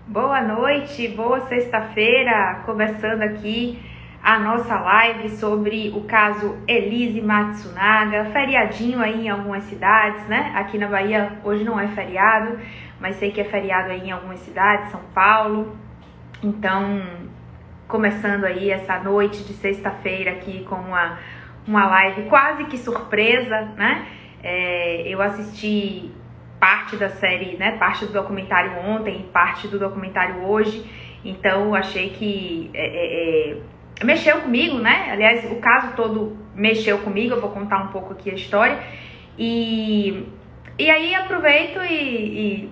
Boa noite, boa sexta-feira, começando aqui a nossa live sobre o caso Elise Matsunaga, feriadinho aí em algumas cidades, né? Aqui na Bahia hoje não é feriado, mas sei que é feriado aí em algumas cidades, São Paulo. Então, começando aí essa noite de sexta-feira aqui com uma live quase que surpresa, né? Eu assisti parte da série, né, parte do documentário ontem, parte do documentário hoje, então achei que mexeu comigo, né, aliás, o caso todo mexeu comigo, eu vou contar um pouco aqui a história, e aí aproveito e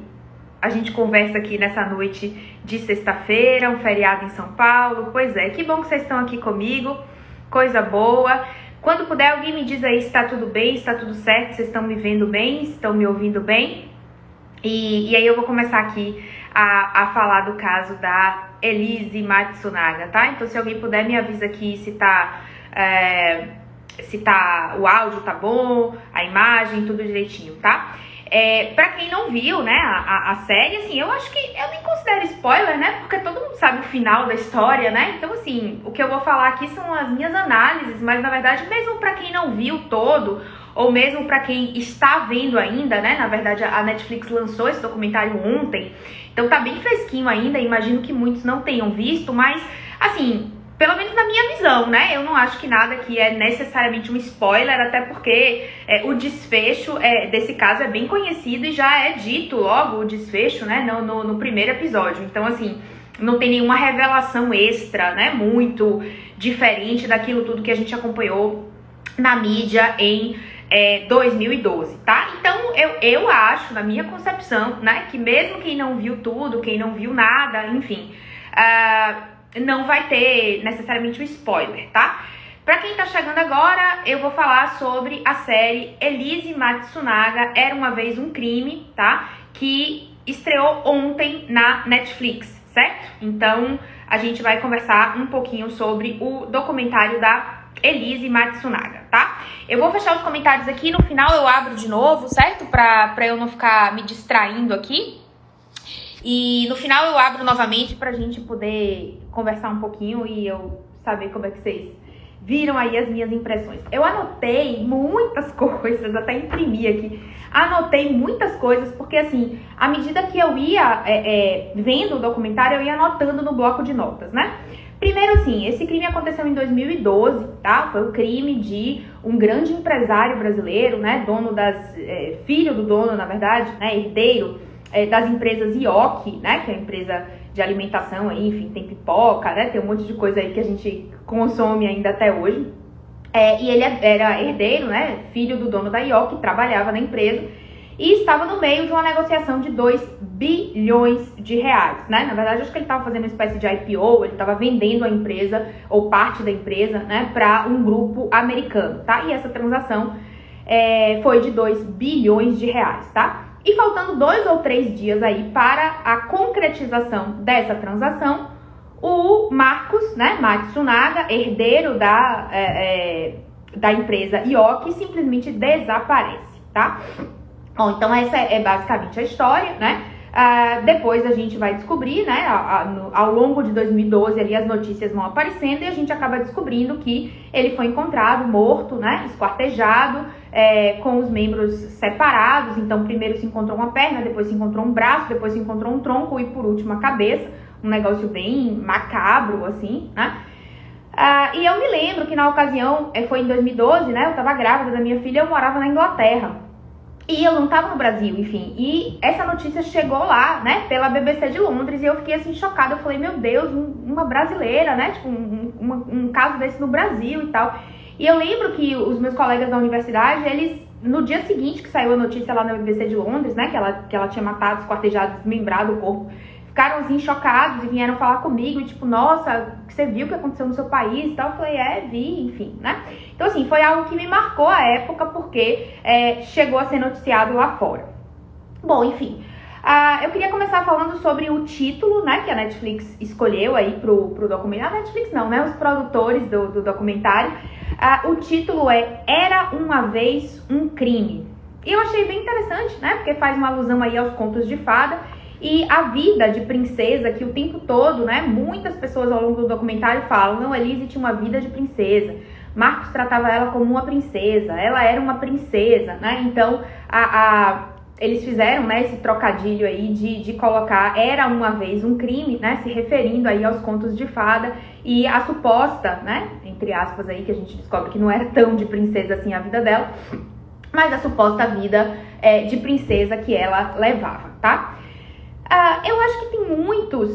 a gente conversa aqui nessa noite de sexta-feira, um feriado em São Paulo. Pois é, que bom que vocês estão aqui comigo, coisa boa. Quando puder, alguém me diz aí se está tudo bem, se está tudo certo, vocês estão me vendo bem, se estão me ouvindo bem. E aí eu vou começar aqui a falar do caso da Elise Matsunaga, tá? Então se alguém puder me avisa aqui se o áudio tá bom, a imagem, tudo direitinho, tá? Pra quem não viu, né, a série, assim, eu acho que eu nem considero spoiler, né, porque todo mundo sabe o final da história, né, então, assim, o que eu vou falar aqui são as minhas análises, mas, na verdade, mesmo pra quem não viu todo, ou mesmo pra quem está vendo ainda, né, na verdade, a Netflix lançou esse documentário ontem, então tá bem fresquinho ainda, imagino que muitos não tenham visto, mas, assim, pelo menos na minha visão, né? Eu não acho que nada aqui é necessariamente um spoiler, até porque o desfecho desse caso é bem conhecido e já é dito logo o desfecho, né? No primeiro episódio. Então, assim, não tem nenhuma revelação extra, né? Muito diferente daquilo tudo que a gente acompanhou na mídia em 2012, tá? Então, eu acho, na minha concepção, né? Que mesmo quem não viu tudo, quem não viu nada, enfim... não vai ter necessariamente um spoiler, tá? Pra quem tá chegando agora, eu vou falar sobre a série Elise Matsunaga, Era Uma Vez um Crime, tá? Que estreou ontem na Netflix, certo? Então, a gente vai conversar um pouquinho sobre o documentário da Elise Matsunaga, tá? Eu vou fechar os comentários aqui, no final eu abro de novo, certo? Pra eu não ficar me distraindo aqui. E no final eu abro novamente pra gente poder conversar um pouquinho e eu saber como é que vocês viram aí as minhas impressões. Eu anotei muitas coisas, até imprimi aqui. Anotei muitas coisas porque, assim, à medida que eu ia vendo o documentário, eu ia anotando no bloco de notas, né? Primeiro, assim, esse crime aconteceu em 2012, tá? Foi o crime de um grande empresário brasileiro, né? Filho do dono, na verdade, né? Herdeiro das empresas IOC, né, que é a empresa de alimentação aí, enfim, tem pipoca, né, tem um monte de coisa aí que a gente consome ainda até hoje. E ele era herdeiro, né, filho do dono da IOC, trabalhava na empresa e estava no meio de uma negociação de 2 bilhões de reais, né? Na verdade, acho que ele estava fazendo uma espécie de IPO, ele estava vendendo a empresa ou parte da empresa, né, para um grupo americano, tá? E essa transação foi de 2 bilhões de reais, tá? E faltando 2 ou 3 dias aí para a concretização dessa transação, o Marcos, né, Matsunaga, herdeiro da empresa IOC, simplesmente desaparece, tá? Bom, então essa é basicamente a história, né? Depois a gente vai descobrir, né, ao longo de 2012 ali as notícias vão aparecendo e a gente acaba descobrindo que ele foi encontrado morto, né, esquartejado, com os membros separados. Então primeiro se encontrou uma perna, depois se encontrou um braço, depois se encontrou um tronco e por último a cabeça, um negócio bem macabro assim, né. E eu me lembro que na ocasião, foi em 2012, né, eu tava grávida da minha filha, eu morava na Inglaterra. E eu não tava no Brasil, enfim. E essa notícia chegou lá, né, pela BBC de Londres, e eu fiquei assim chocada. Eu falei, meu Deus, uma brasileira, né, tipo, um caso desse no Brasil e tal. E eu lembro que os meus colegas da universidade, eles, no dia seguinte que saiu a notícia lá na BBC de Londres, né, que ela tinha matado, esquartejado, desmembrado o corpo, ficaram assim chocados e vieram falar comigo e tipo, nossa, você viu o que aconteceu no seu país e tal? Eu falei, vi, enfim, né? Então assim, foi algo que me marcou a época porque chegou a ser noticiado lá fora. Bom, enfim, eu queria começar falando sobre o título, né, que a Netflix escolheu aí pro documentário. A Netflix não, né, os produtores do documentário. O título é Era Uma Vez um Crime. E eu achei bem interessante, né, porque faz uma alusão aí aos contos de fada. e a vida de princesa, que o tempo todo, né, muitas pessoas ao longo do documentário falam, não, Elise tinha uma vida de princesa, Marcos tratava ela como uma princesa, ela era uma princesa, né, então eles fizeram, né, esse trocadilho aí de colocar era uma vez um crime, né, se referindo aí aos contos de fada e a suposta, né, entre aspas aí, que a gente descobre que não era tão de princesa assim a vida dela, mas a suposta vida de princesa que ela levava, tá? Eu acho que tem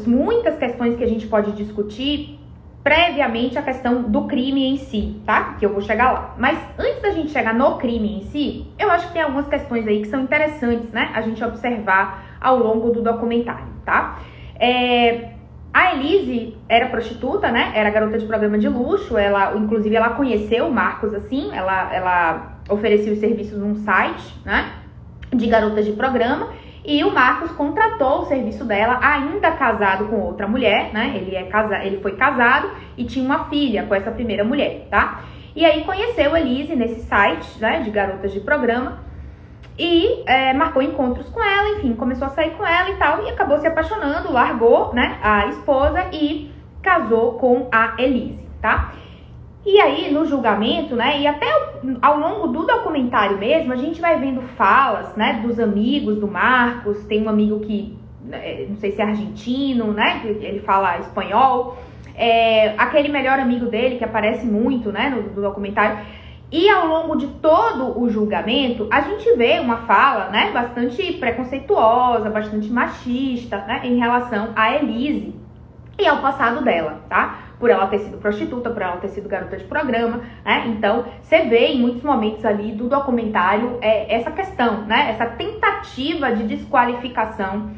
muitas questões que a gente pode discutir previamente a questão do crime em si, tá? Que eu vou chegar lá. Mas antes da gente chegar no crime em si, eu acho que tem algumas questões aí que são interessantes, né? A gente observar ao longo do documentário, tá? A Elise era prostituta, né? Era garota de programa de luxo. Inclusive, ela conheceu o Marcos assim. Ela oferecia os serviços num site, né? De garotas de programa. E o Marcos contratou o serviço dela, ainda casado com outra mulher, né? Ele foi casado e tinha uma filha com essa primeira mulher, tá? E aí conheceu a Elise nesse site, né? De garotas de programa. E marcou encontros com ela, enfim, começou a sair com ela e tal. E acabou se apaixonando, largou, né? A esposa e casou com a Elise, tá? E aí, no julgamento, né, e até ao longo do documentário mesmo, a gente vai vendo falas, né, dos amigos do Marcos. Tem um amigo que, não sei se é argentino, né, ele fala espanhol. Aquele melhor amigo dele, que aparece muito, né, no documentário. E ao longo de todo o julgamento, a gente vê uma fala, né, bastante preconceituosa, bastante machista, né, em relação a Elise e ao passado dela, tá? Por ela ter sido prostituta, por ela ter sido garota de programa, né? Então, você vê em muitos momentos ali do documentário essa questão, né? Essa tentativa de desqualificação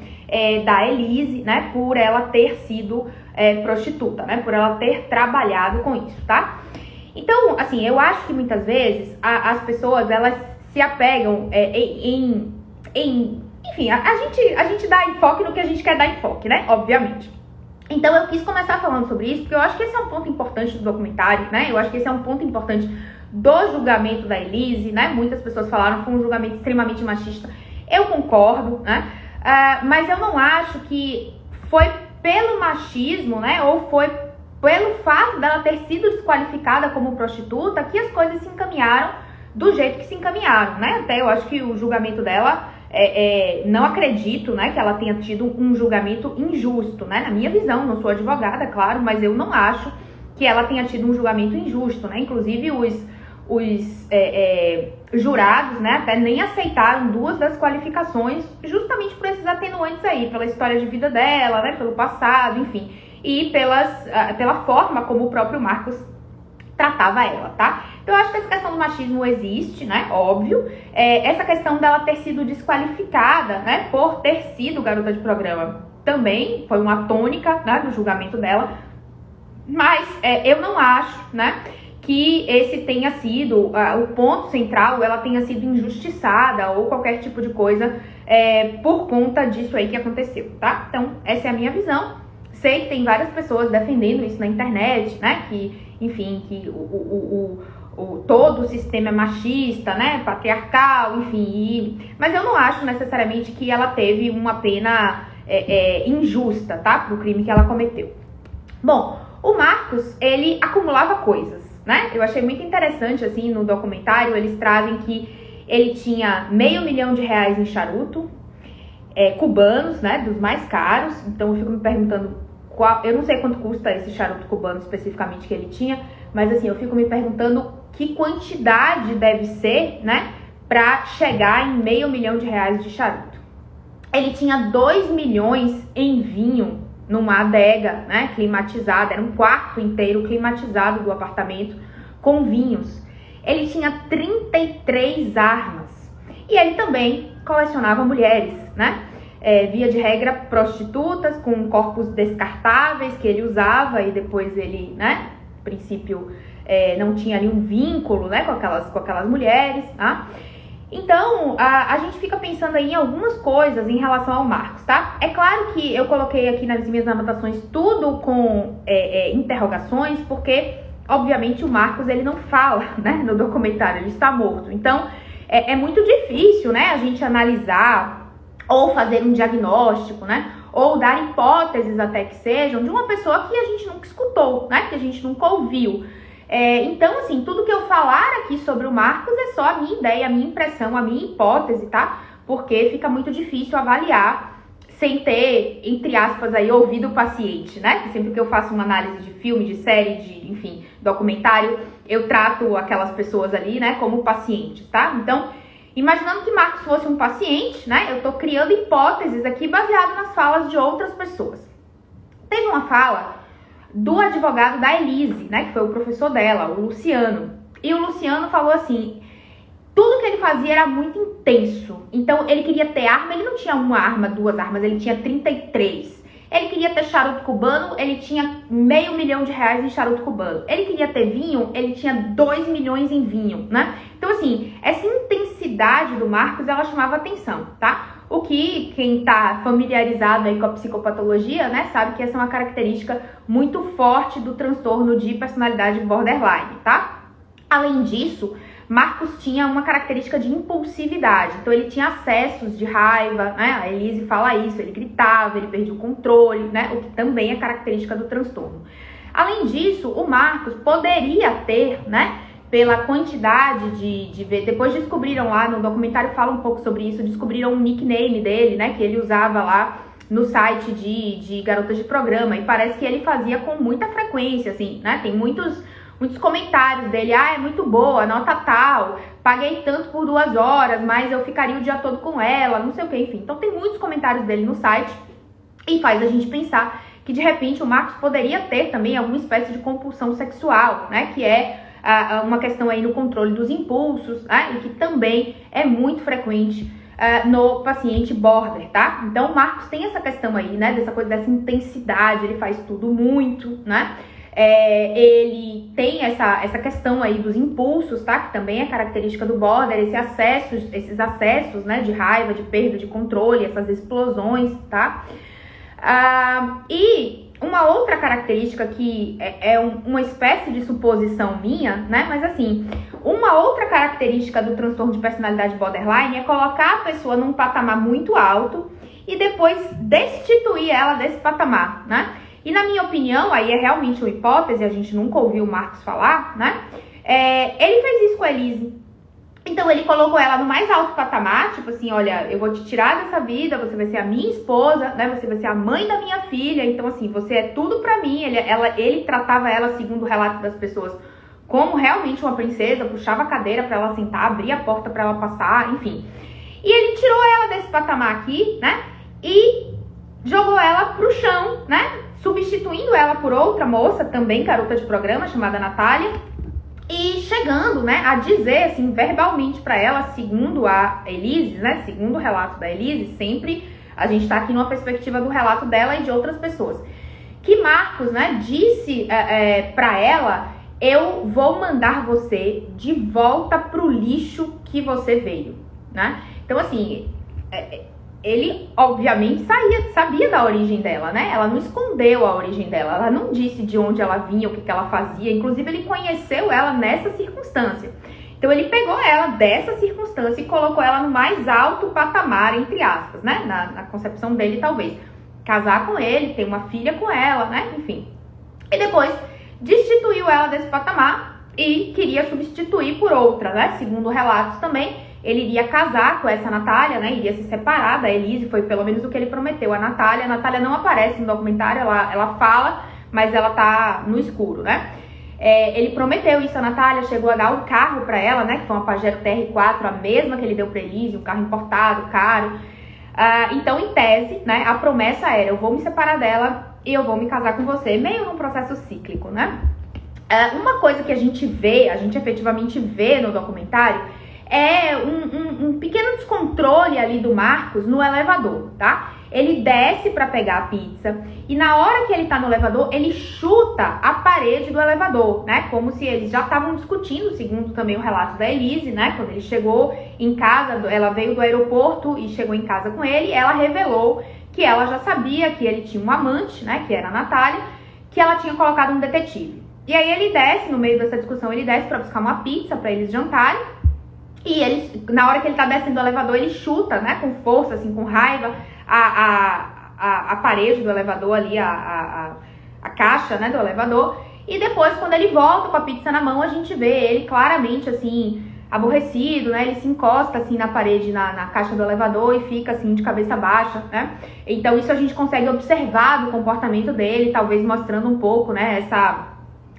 da Elise, né? Por ela ter sido prostituta, né? Por ela ter trabalhado com isso, tá? Então, assim, eu acho que muitas vezes as pessoas, elas se apegam enfim, a gente dá enfoque no que a gente quer dar enfoque, né? Obviamente. Então eu quis começar falando sobre isso, porque eu acho que esse é um ponto importante do documentário, né? Eu acho que esse é um ponto importante do julgamento da Elise, né? Muitas pessoas falaram que foi um julgamento extremamente machista. Eu concordo, né? Mas eu não acho que foi pelo machismo, né? Ou foi pelo fato dela ter sido desqualificada como prostituta que as coisas se encaminharam do jeito que se encaminharam, né? Até eu acho que o julgamento dela... não acredito, né, que ela tenha tido um julgamento injusto, né, na minha visão, não sou advogada, claro, mas eu não acho que ela tenha tido um julgamento injusto, né, inclusive os jurados, né, até nem aceitaram duas das qualificações, justamente por esses atenuantes aí, pela história de vida dela, né, pelo passado, enfim, e pela forma como o próprio Marcos tratava ela, tá? Então, eu acho que essa questão do machismo existe, né? Óbvio. Essa questão dela ter sido desqualificada, né? Por ter sido garota de programa também foi uma tônica, né, do julgamento dela. Mas eu não acho, né, que esse tenha sido o ponto central, ela tenha sido injustiçada ou qualquer tipo de coisa por conta disso aí que aconteceu, tá? Então, essa é a minha visão. Sei que tem várias pessoas defendendo isso na internet, né? Que, enfim, que todo o sistema é machista, né? Patriarcal, enfim. Mas eu não acho necessariamente que ela teve uma pena injusta, tá? Pro crime que ela cometeu. Bom, o Marcos, ele acumulava coisas, né? Eu achei muito interessante, assim, no documentário, eles trazem que ele tinha R$500 mil em charuto, cubanos, né? Dos mais caros. Então eu fico me perguntando... Eu não sei quanto custa esse charuto cubano especificamente que ele tinha, mas assim, eu fico me perguntando que quantidade deve ser, né, pra chegar em R$500 mil de charuto. Ele tinha 2 milhões em vinho numa adega, né, climatizada, era um quarto inteiro climatizado do apartamento com vinhos. Ele tinha 33 armas e ele também colecionava mulheres, né? Via de regra, prostitutas com corpos descartáveis que ele usava e depois ele, né, a princípio, não tinha ali um vínculo, né, com aquelas mulheres, tá? Então, a gente fica pensando aí em algumas coisas em relação ao Marcos, tá? É claro que eu coloquei aqui nas minhas anotações tudo com interrogações, porque, obviamente, o Marcos, ele não fala, né, no documentário, ele está morto. Então, é muito difícil, né, a gente analisar ou fazer um diagnóstico, né? Ou dar hipóteses até que sejam de uma pessoa que a gente nunca escutou, né? Que a gente nunca ouviu. Então, assim, tudo que eu falar aqui sobre o Marcos é só a minha ideia, a minha impressão, a minha hipótese, tá? Porque fica muito difícil avaliar sem ter, entre aspas, aí, ouvido o paciente, né? Sempre que eu faço uma análise de filme, de série, de, enfim, documentário, eu trato aquelas pessoas ali, né, como pacientes, tá? Então, imaginando que Marcos fosse um paciente, né, eu tô criando hipóteses aqui baseado nas falas de outras pessoas. Teve uma fala do advogado da Elise, né, que foi o professor dela, o Luciano. E o Luciano falou assim, tudo que ele fazia era muito intenso. Então, ele queria ter arma, ele não tinha uma arma, duas armas, ele tinha 33. Ele queria ter charuto cubano, ele tinha R$500 mil em charuto cubano. Ele queria ter vinho, ele tinha 2 milhões em vinho, né? Então, assim, essa intensidade do Marcos, ela chamava atenção, tá? O que quem tá familiarizado aí com a psicopatologia, né, sabe que essa é uma característica muito forte do transtorno de personalidade borderline, tá? Além disso, Marcos tinha uma característica de impulsividade, então ele tinha acessos de raiva, né? A Elise fala isso, ele gritava, ele perdia o controle, né? O que também é característica do transtorno. Além disso, o Marcos poderia ter, né? Pela quantidade de depois descobriram lá, no documentário fala um pouco sobre isso, descobriram um nickname dele, né? Que ele usava lá no site de garotas de programa, e parece que ele fazia com muita frequência, assim, né? Tem muitos comentários dele, é muito boa, nota tal, paguei tanto por 2 horas, mas eu ficaria o dia todo com ela, não sei o que, enfim. Então tem muitos comentários dele no site e faz a gente pensar que de repente o Marcos poderia ter também alguma espécie de compulsão sexual, né, que é uma questão aí no controle dos impulsos, né, e que também é muito frequente no paciente border, tá? Então o Marcos tem essa questão aí, né, dessa coisa, dessa intensidade, ele faz tudo muito, né? Ele tem essa questão aí dos impulsos, tá? Que também é característica do border, esses acessos, né, de raiva, de perda de controle, essas explosões, tá? E uma outra característica que uma espécie de suposição minha, né? Mas assim, uma outra característica do transtorno de personalidade borderline é colocar a pessoa num patamar muito alto e depois destituir ela desse patamar, né? E na minha opinião, aí é realmente uma hipótese, a gente nunca ouviu o Marcos falar, né? Ele fez isso com a Elise. Então ele colocou ela no mais alto patamar, tipo assim, olha, eu vou te tirar dessa vida, você vai ser a minha esposa, né? Você vai ser a mãe da minha filha, então assim, você é tudo pra mim. Ele tratava ela, segundo o relato das pessoas, como realmente uma princesa, puxava a cadeira pra ela sentar, abria a porta pra ela passar, enfim. E ele tirou ela desse patamar aqui, né? E jogou ela pro chão, né? Substituindo ela por outra moça, também garota de programa, chamada Natália, e chegando, né, a dizer, assim, verbalmente pra ela, segundo a Elise, né, segundo o relato da Elise, sempre a gente tá aqui numa perspectiva do relato dela e de outras pessoas, que Marcos, né, disse pra ela, eu vou mandar você de volta pro lixo que você veio, né? Então, assim, ele, obviamente, sabia da origem dela, né? Ela não escondeu a origem dela, ela não disse de onde ela vinha, o que ela fazia. Inclusive, ele conheceu ela nessa circunstância. Então, ele pegou ela dessa circunstância e colocou ela no mais alto patamar, entre aspas, né? Na concepção dele, talvez. Casar com ele, ter uma filha com ela, né? Enfim. E depois, destituiu ela desse patamar e queria substituir por outra, né? Segundo relatos também, ele iria casar com essa Natália, né? Iria se separar da Elise, foi pelo menos o que ele prometeu. A Natália não aparece no documentário, ela fala, mas ela tá no escuro, né? Ele prometeu isso a Natália, chegou a dar um carro pra ela, né? Que foi uma Pajero TR4, a mesma que ele deu pra Elise, um carro importado, caro. Então, em tese, né? A promessa era, eu vou me separar dela e eu vou me casar com você, meio num processo cíclico, né? Uma coisa que a gente efetivamente vê no documentário é um pequeno descontrole ali do Marcos no elevador, tá? Ele desce pra pegar a pizza e na hora que ele tá no elevador, ele chuta a parede do elevador, né? Como se eles já estavam discutindo, segundo também o relato da Elise, né? Quando ele chegou em casa, ela veio do aeroporto e chegou em casa com ele, ela revelou que ela já sabia que ele tinha um amante, né? Que era a Natália, que ela tinha colocado um detetive. E aí ele desce, no meio dessa discussão, ele desce pra buscar uma pizza pra eles jantarem. E ele, na hora que ele tá descendo do elevador, ele chuta, né, com força, assim, com raiva, a parede do elevador ali, a caixa, né, do elevador. E depois, quando ele volta com a pizza na mão, a gente vê ele claramente, assim, aborrecido, né? Ele se encosta, assim, na parede, na caixa do elevador e fica, assim, de cabeça baixa, né? Então, isso a gente consegue observar do comportamento dele, talvez mostrando um pouco, né, essa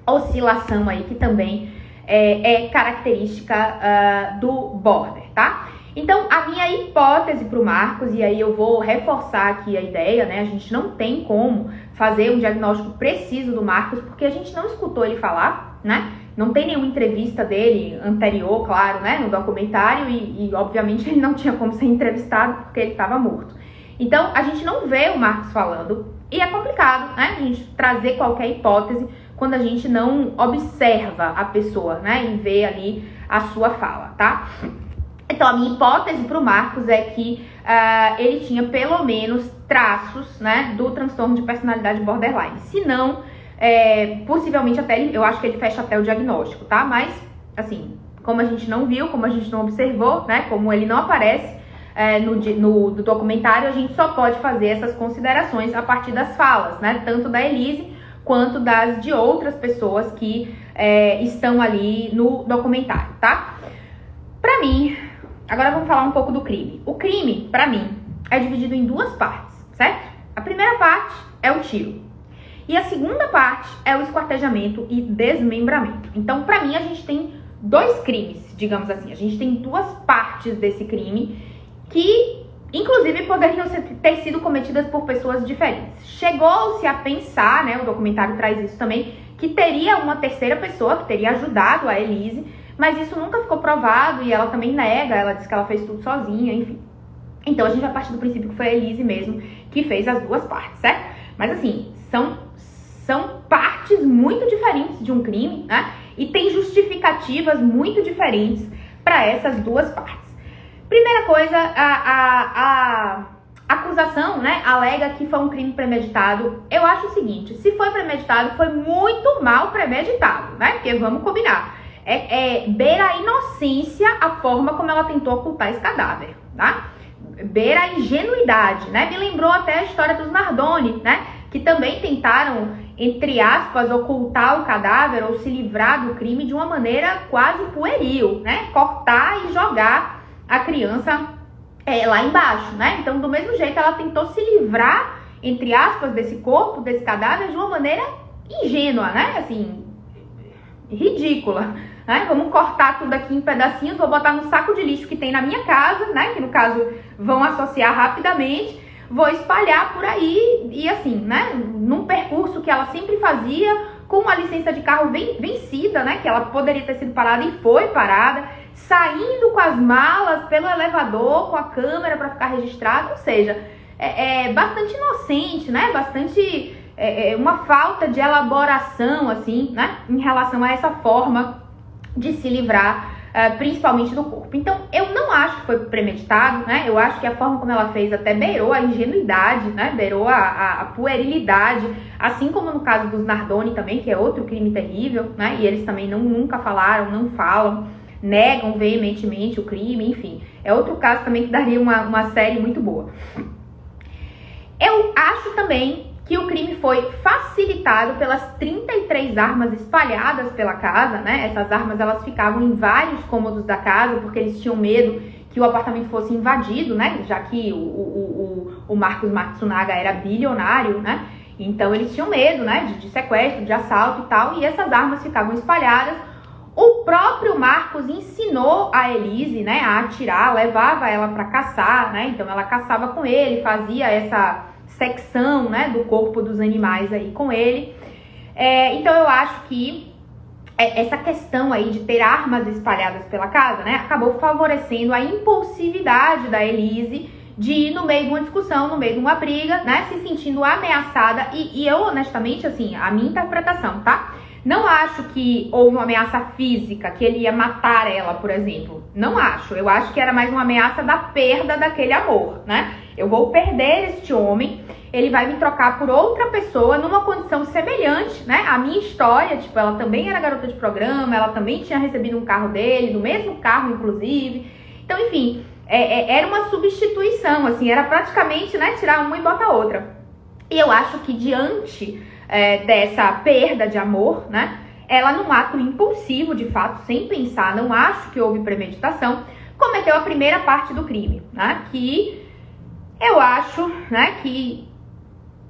oscilação aí, que também é característica do border, tá? Então, a minha hipótese para o Marcos, e aí eu vou reforçar aqui a ideia, né? A gente não tem como fazer um diagnóstico preciso do Marcos, porque a gente não escutou ele falar, né? Não tem nenhuma entrevista dele anterior, claro, né? No documentário, e obviamente ele não tinha como ser entrevistado porque ele estava morto. Então, a gente não vê o Marcos falando, e é complicado, né? A gente trazer qualquer hipótese quando a gente não observa a pessoa, né? E vê ali a sua fala, tá? Então, a minha hipótese para o Marcos é que ele tinha pelo menos traços, né, do transtorno de personalidade borderline. Se não, possivelmente até eu acho que ele fecha até o diagnóstico, tá? Mas, assim, como a gente não viu, como a gente não observou, né, como ele não aparece no documentário, a gente só pode fazer essas considerações a partir das falas, né, tanto da Elise quanto de outras pessoas que estão ali no documentário, tá? Pra mim, agora vamos falar um pouco do crime. O crime, pra mim, é dividido em duas partes, certo? A primeira parte é o tiro. E a segunda parte é o esquartejamento e desmembramento. Então, pra mim, a gente tem dois crimes, digamos assim. A gente tem duas partes desse crime que, inclusive, poderiam ter sido cometidas por pessoas diferentes. Chegou-se a pensar, né, o documentário traz isso também, que teria uma terceira pessoa que teria ajudado a Elise, mas isso nunca ficou provado e ela também nega, ela diz que ela fez tudo sozinha, enfim. Então a gente vai partir do princípio que foi a Elise mesmo que fez as duas partes, certo? Mas assim, são partes muito diferentes de um crime, né? E tem justificativas muito diferentes para essas duas partes. Primeira coisa, a acusação, né, alega que foi um crime premeditado. Eu acho o seguinte, se foi premeditado, foi muito mal premeditado, né? Porque vamos combinar. Beira a inocência a forma como ela tentou ocultar esse cadáver, tá? Beira a ingenuidade, né? Me lembrou até a história dos Nardoni, né? Que também tentaram, entre aspas, ocultar o cadáver ou se livrar do crime de uma maneira quase pueril, né? Cortar e jogar a criança lá embaixo, né? Então, do mesmo jeito, ela tentou se livrar, entre aspas, desse corpo, desse cadáver, de uma maneira ingênua, né? Assim, ridícula, né? Vamos cortar tudo aqui em pedacinhos, vou botar no saco de lixo que tem na minha casa, né? Que no caso vão associar rapidamente, vou espalhar por aí e assim, né? Num percurso que ela sempre fazia, com a licença de carro vencida, né? Que ela poderia ter sido parada e foi parada, saindo com as malas pelo elevador, com a câmera para ficar registrado, ou seja, bastante inocente, né? Bastante uma falta de elaboração, assim, né? Em relação a essa forma de se livrar, principalmente do corpo. Então, eu não acho que foi premeditado, né? Eu acho que a forma como ela fez até beirou a ingenuidade, né? Beirou a puerilidade, assim como no caso dos Nardoni também, que é outro crime terrível, né? E eles também nunca falaram, não falam, negam veementemente o crime, enfim. É outro caso também que daria uma série muito boa. Eu acho também que o crime foi facilitado pelas 33 armas espalhadas pela casa, né? Essas armas, elas ficavam em vários cômodos da casa, porque eles tinham medo que o apartamento fosse invadido, né? Já que o Marcos Matsunaga era bilionário, né? Então, eles tinham medo, né? De sequestro, de assalto e tal, e essas armas ficavam espalhadas. O próprio Marcos ensinou a Elise, né, a atirar, levava ela para caçar, né? Então, ela caçava com ele, fazia essa secção, né, do corpo dos animais aí com ele. Então eu acho que essa questão aí de ter armas espalhadas pela casa, né, acabou favorecendo a impulsividade da Elise de ir no meio de uma discussão, no meio de uma briga, né, se sentindo ameaçada. E eu, honestamente, assim, a minha interpretação, tá? Não acho que houve uma ameaça física, que ele ia matar ela, por exemplo. Não acho. Eu acho que era mais uma ameaça da perda daquele amor, né? Eu vou perder este homem ele vai me trocar por outra pessoa numa condição semelhante, né? A minha história, tipo, ela também era garota de programa, ela também tinha recebido um carro dele, do mesmo carro, inclusive. Então, enfim, era uma substituição, assim, era praticamente, né, tirar uma e botar outra. E eu acho que diante dessa perda de amor, né, ela num ato impulsivo, de fato, sem pensar, não acho que houve premeditação, cometeu a primeira parte do crime, né, que eu acho, né, que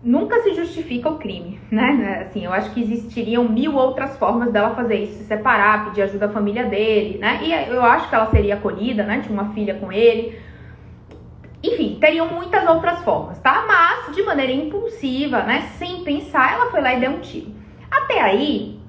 nunca se justifica o crime, né, assim, eu acho que existiriam 1000 outras formas dela fazer isso, se separar, pedir ajuda à família dele, né, e eu acho que ela seria acolhida, né, tinha uma filha com ele, enfim, teriam muitas outras formas, tá, mas de maneira impulsiva, né, sem pensar, ela foi lá e deu um tiro. Até aí,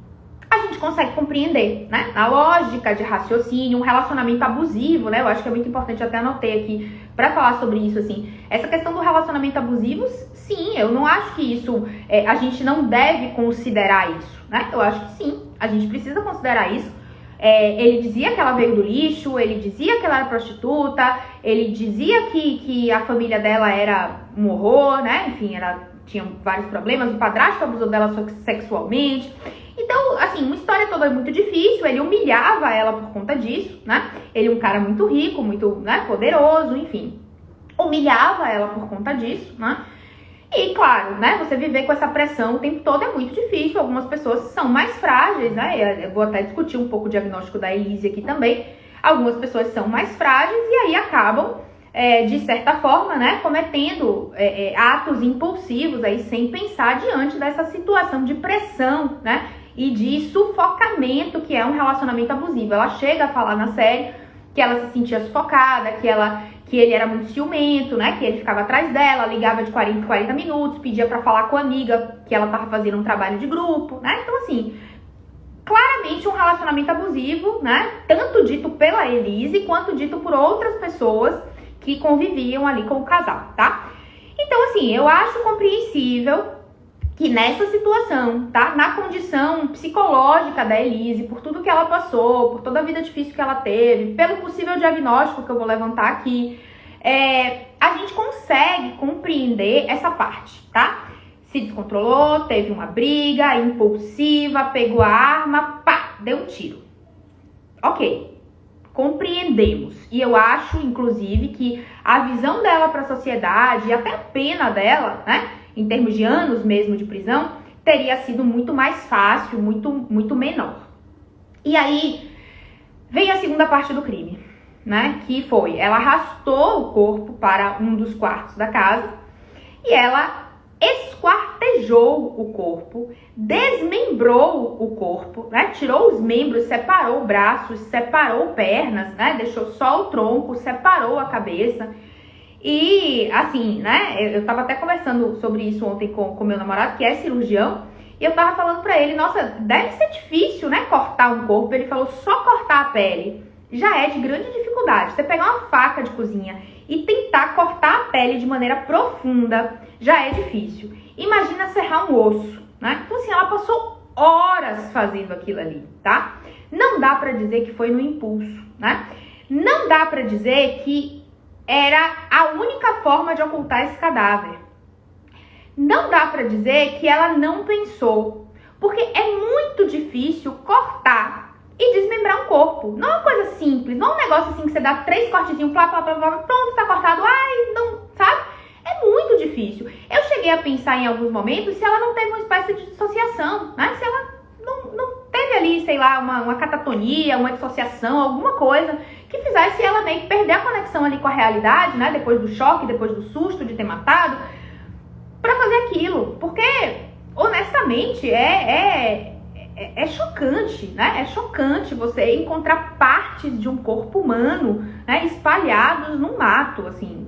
a gente consegue compreender, né, a lógica de raciocínio, um relacionamento abusivo, né, eu acho que é muito importante, até anotei aqui pra falar sobre isso, assim, essa questão do relacionamento abusivo, sim, eu não acho que isso, a gente não deve considerar isso, né, eu acho que sim, a gente precisa considerar isso. Ele dizia que ela veio do lixo, ele dizia que ela era prostituta, ele dizia que a família dela era um horror, né, enfim, ela tinha vários problemas, o padrasto abusou dela sexualmente. Então, assim, uma história toda muito difícil, ele humilhava ela por conta disso, né? Ele é um cara muito rico, muito, né, poderoso, enfim. Humilhava ela por conta disso, né? E, claro, né, você viver com essa pressão o tempo todo é muito difícil. Algumas pessoas são mais frágeis, né? Eu vou até discutir um pouco o diagnóstico da Elise aqui também. Algumas pessoas são mais frágeis e aí acabam, de certa forma, né, cometendo atos impulsivos aí sem pensar diante dessa situação de pressão, né? E de sufocamento que é um relacionamento abusivo. Ela chega a falar na série que ela se sentia sufocada, que ele era muito ciumento, né? Que ele ficava atrás dela, ligava de 40 em 40 minutos, pedia pra falar com a amiga que ela tava fazendo um trabalho de grupo, né? Então, assim, claramente um relacionamento abusivo, né? Tanto dito pela Elise quanto dito por outras pessoas que conviviam ali com o casal, tá? Então, assim, eu acho compreensível que nessa situação, tá? Na condição psicológica da Elise, por tudo que ela passou, por toda a vida difícil que ela teve, pelo possível diagnóstico que eu vou levantar aqui, a gente consegue compreender essa parte, tá? Se descontrolou, teve uma briga impulsiva, pegou a arma, pá, deu um tiro. Ok, compreendemos. E eu acho, inclusive, que a visão dela para a sociedade e até a pena dela, né? Em termos de anos mesmo de prisão, teria sido muito mais fácil, muito menor. E aí, vem a segunda parte do crime, né? Que foi, ela arrastou o corpo para um dos quartos da casa e ela esquartejou o corpo, desmembrou o corpo, né? Tirou os membros, separou braços, separou pernas, né? Deixou só o tronco, separou a cabeça. E, assim, né, eu tava até conversando sobre isso ontem com meu namorado, que é cirurgião, e eu tava falando pra ele, nossa, deve ser difícil, né, cortar um corpo. Ele falou, só cortar a pele já é de grande dificuldade. Você pegar uma faca de cozinha e tentar cortar a pele de maneira profunda já é difícil. Imagina serrar um osso, né? Então, assim, ela passou horas fazendo aquilo ali, tá? Não dá pra dizer que foi no impulso, né? Não dá pra dizer que era a única forma de ocultar esse cadáver. Não dá pra dizer que ela não pensou, porque é muito difícil cortar e desmembrar um corpo. Não é uma coisa simples, não é um negócio assim que você dá 3 cortezinhos, pronto, tá cortado, ai, não, sabe? É muito difícil. Eu cheguei a pensar em alguns momentos se ela não teve uma espécie de dissociação, né? Se ela não teve ali, sei lá, uma catatonia, uma dissociação, alguma coisa que fizesse ela meio que perder a conexão ali com a realidade, né? Depois do choque, depois do susto de ter matado, pra fazer aquilo. Porque, honestamente, é chocante, né? É chocante você encontrar partes de um corpo humano, né, espalhados no mato, assim.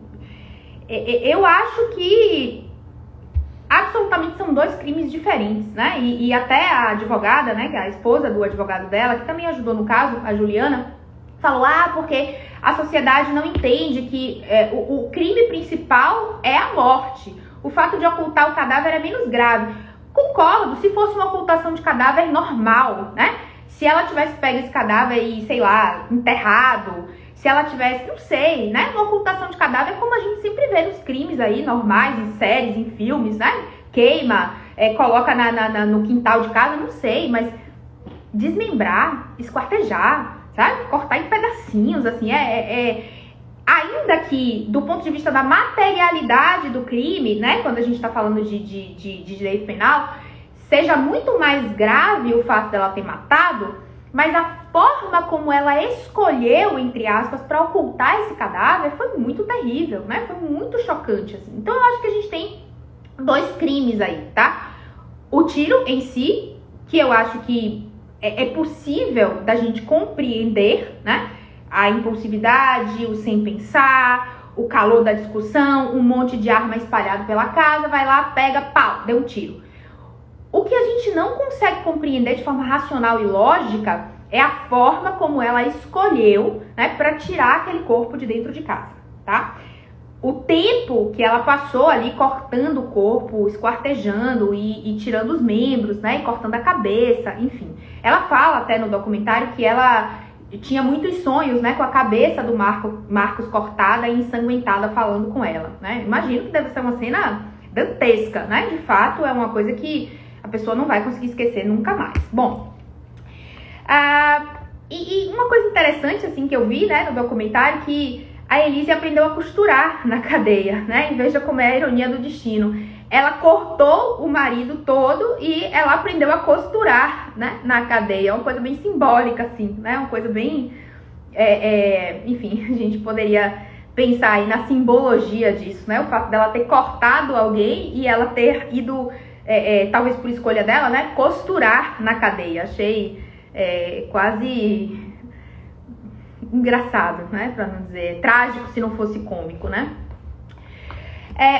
Eu acho que absolutamente são 2 crimes diferentes, né? E até a advogada, né, que é a esposa do advogado dela, que também ajudou no caso, a Juliana, falou, porque a sociedade não entende que o crime principal é a morte. O fato de ocultar o cadáver é menos grave. Concordo, se fosse uma ocultação de cadáver normal, né? Se ela tivesse pego esse cadáver e, sei lá, enterrado, se ela tivesse, não sei, né? Uma ocultação de cadáver como a gente sempre vê nos crimes aí, normais, em séries, em filmes, né? Queima, coloca no quintal de casa, não sei, mas desmembrar, esquartejar, sabe? Cortar em pedacinhos, assim, ainda que, do ponto de vista da materialidade do crime, né? Quando a gente tá falando de direito penal, seja muito mais grave o fato dela ter matado, mas a forma como ela escolheu, entre aspas, para ocultar esse cadáver foi muito terrível, né? Foi muito chocante, assim. Então eu acho que a gente tem 2 crimes aí, tá? O tiro em si, que eu acho que é possível da gente compreender, né? A impulsividade, o sem pensar, o calor da discussão, um monte de arma espalhado pela casa, vai lá, pega, pau, deu um tiro. O que a gente não consegue compreender de forma racional e lógica é a forma como ela escolheu, né, para tirar aquele corpo de dentro de casa, tá? O tempo que ela passou ali cortando o corpo, esquartejando e tirando os membros, né, e cortando a cabeça, enfim. Ela fala até no documentário que ela tinha muitos sonhos, né, com a cabeça do Marcos cortada e ensanguentada falando com ela, né? Imagino que deve ser uma cena dantesca, né? De fato, é uma coisa que a pessoa não vai conseguir esquecer nunca mais. Bom, e uma coisa interessante, assim, que eu vi, né, no documentário, que a Elise aprendeu a costurar na cadeia, né? Em vez de comer a ironia do destino. Ela cortou o marido todo e ela aprendeu a costurar, né, na cadeia. É uma coisa bem simbólica, assim, né? Uma coisa bem... enfim, a gente poderia pensar aí na simbologia disso, né? O fato dela ter cortado alguém e ela ter ido, talvez por escolha dela, né, costurar na cadeia. Achei quase engraçado, né? Pra não dizer trágico se não fosse cômico, né?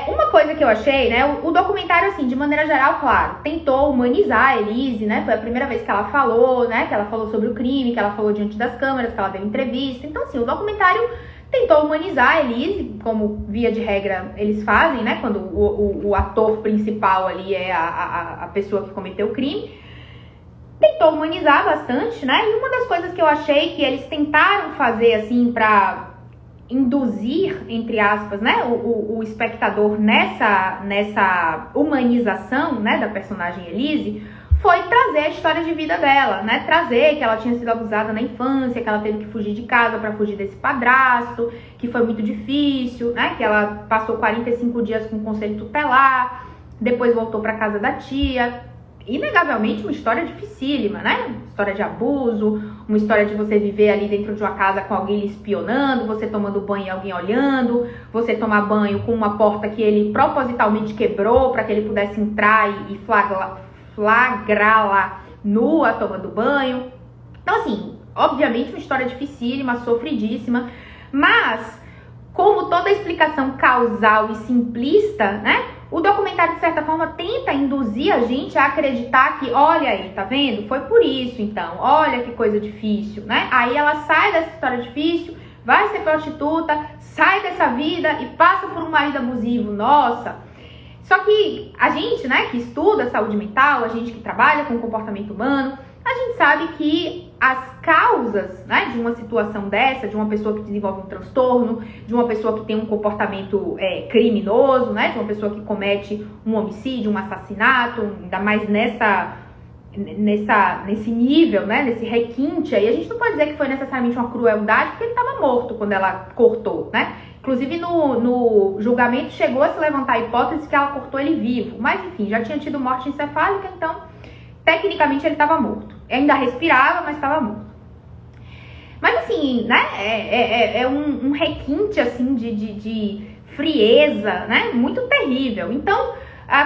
Uma coisa que eu achei, né, o documentário, assim, de maneira geral, claro, tentou humanizar a Elise, né, foi a primeira vez que ela falou, né, que ela falou sobre o crime, que ela falou diante das câmeras, que ela deu entrevista. Então, assim, o documentário tentou humanizar a Elise, como via de regra eles fazem, né, quando o ator principal ali é a pessoa que cometeu o crime. Tentou humanizar bastante, né, e uma das coisas que eu achei que eles tentaram fazer, assim, pra induzir, entre aspas, né, o espectador nessa humanização, né, da personagem Elise, foi trazer a história de vida dela, né, trazer que ela tinha sido abusada na infância, que ela teve que fugir de casa para fugir desse padrasto, que foi muito difícil, né, que ela passou 45 dias com conselho tutelar, depois voltou para casa da tia. Inegavelmente uma história dificílima, né? Uma história de abuso, uma história de você viver ali dentro de uma casa com alguém lhe espionando, você tomando banho e alguém olhando, você tomar banho com uma porta que ele propositalmente quebrou para que ele pudesse entrar e flagrá-la nua tomando banho. Então, assim, obviamente uma história dificílima, sofridíssima, mas como toda explicação causal e simplista, né? O documentário, de certa forma, tenta induzir a gente a acreditar que, olha aí, tá vendo? Foi por isso, então. Olha que coisa difícil, né? Aí ela sai dessa história difícil, vai ser prostituta, sai dessa vida e passa por um marido abusivo. Nossa! Só que a gente, né, que estuda saúde mental, a gente que trabalha com comportamento humano, a gente sabe que as causas, né, de uma situação dessa, de uma pessoa que desenvolve um transtorno, de uma pessoa que tem um comportamento criminoso, né, de uma pessoa que comete um homicídio, um assassinato, ainda mais nesse nível, né, nesse requinte aí, a gente não pode dizer que foi necessariamente uma crueldade, porque ele estava morto quando ela cortou, né? Inclusive no julgamento chegou a se levantar a hipótese que ela cortou ele vivo, mas enfim, já tinha tido morte encefálica, então tecnicamente ele estava morto. Ainda respirava, mas estava morto. Mas assim, né, é um requinte assim de frieza, né, muito terrível. Então,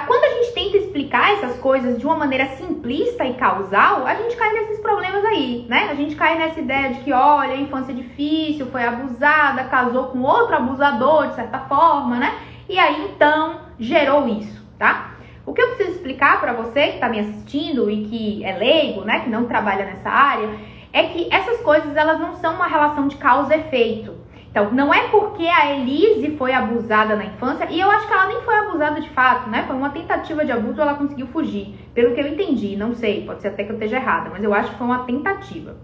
quando a gente tenta explicar essas coisas de uma maneira simplista e causal, a gente cai nesses problemas aí, né? A gente cai nessa ideia de que, olha, a infância é difícil, foi abusada, casou com outro abusador, de certa forma, né? E aí, então, gerou isso, tá? O que eu preciso explicar pra você que tá me assistindo e que é leigo, né, que não trabalha nessa área, é que essas coisas, elas não são uma relação de causa e efeito. Então, não é porque a Elise foi abusada na infância, e eu acho que ela nem foi abusada de fato, né? Foi uma tentativa de abuso, ela conseguiu fugir. Pelo que eu entendi, não sei, pode ser até que eu esteja errada, mas eu acho que foi uma tentativa.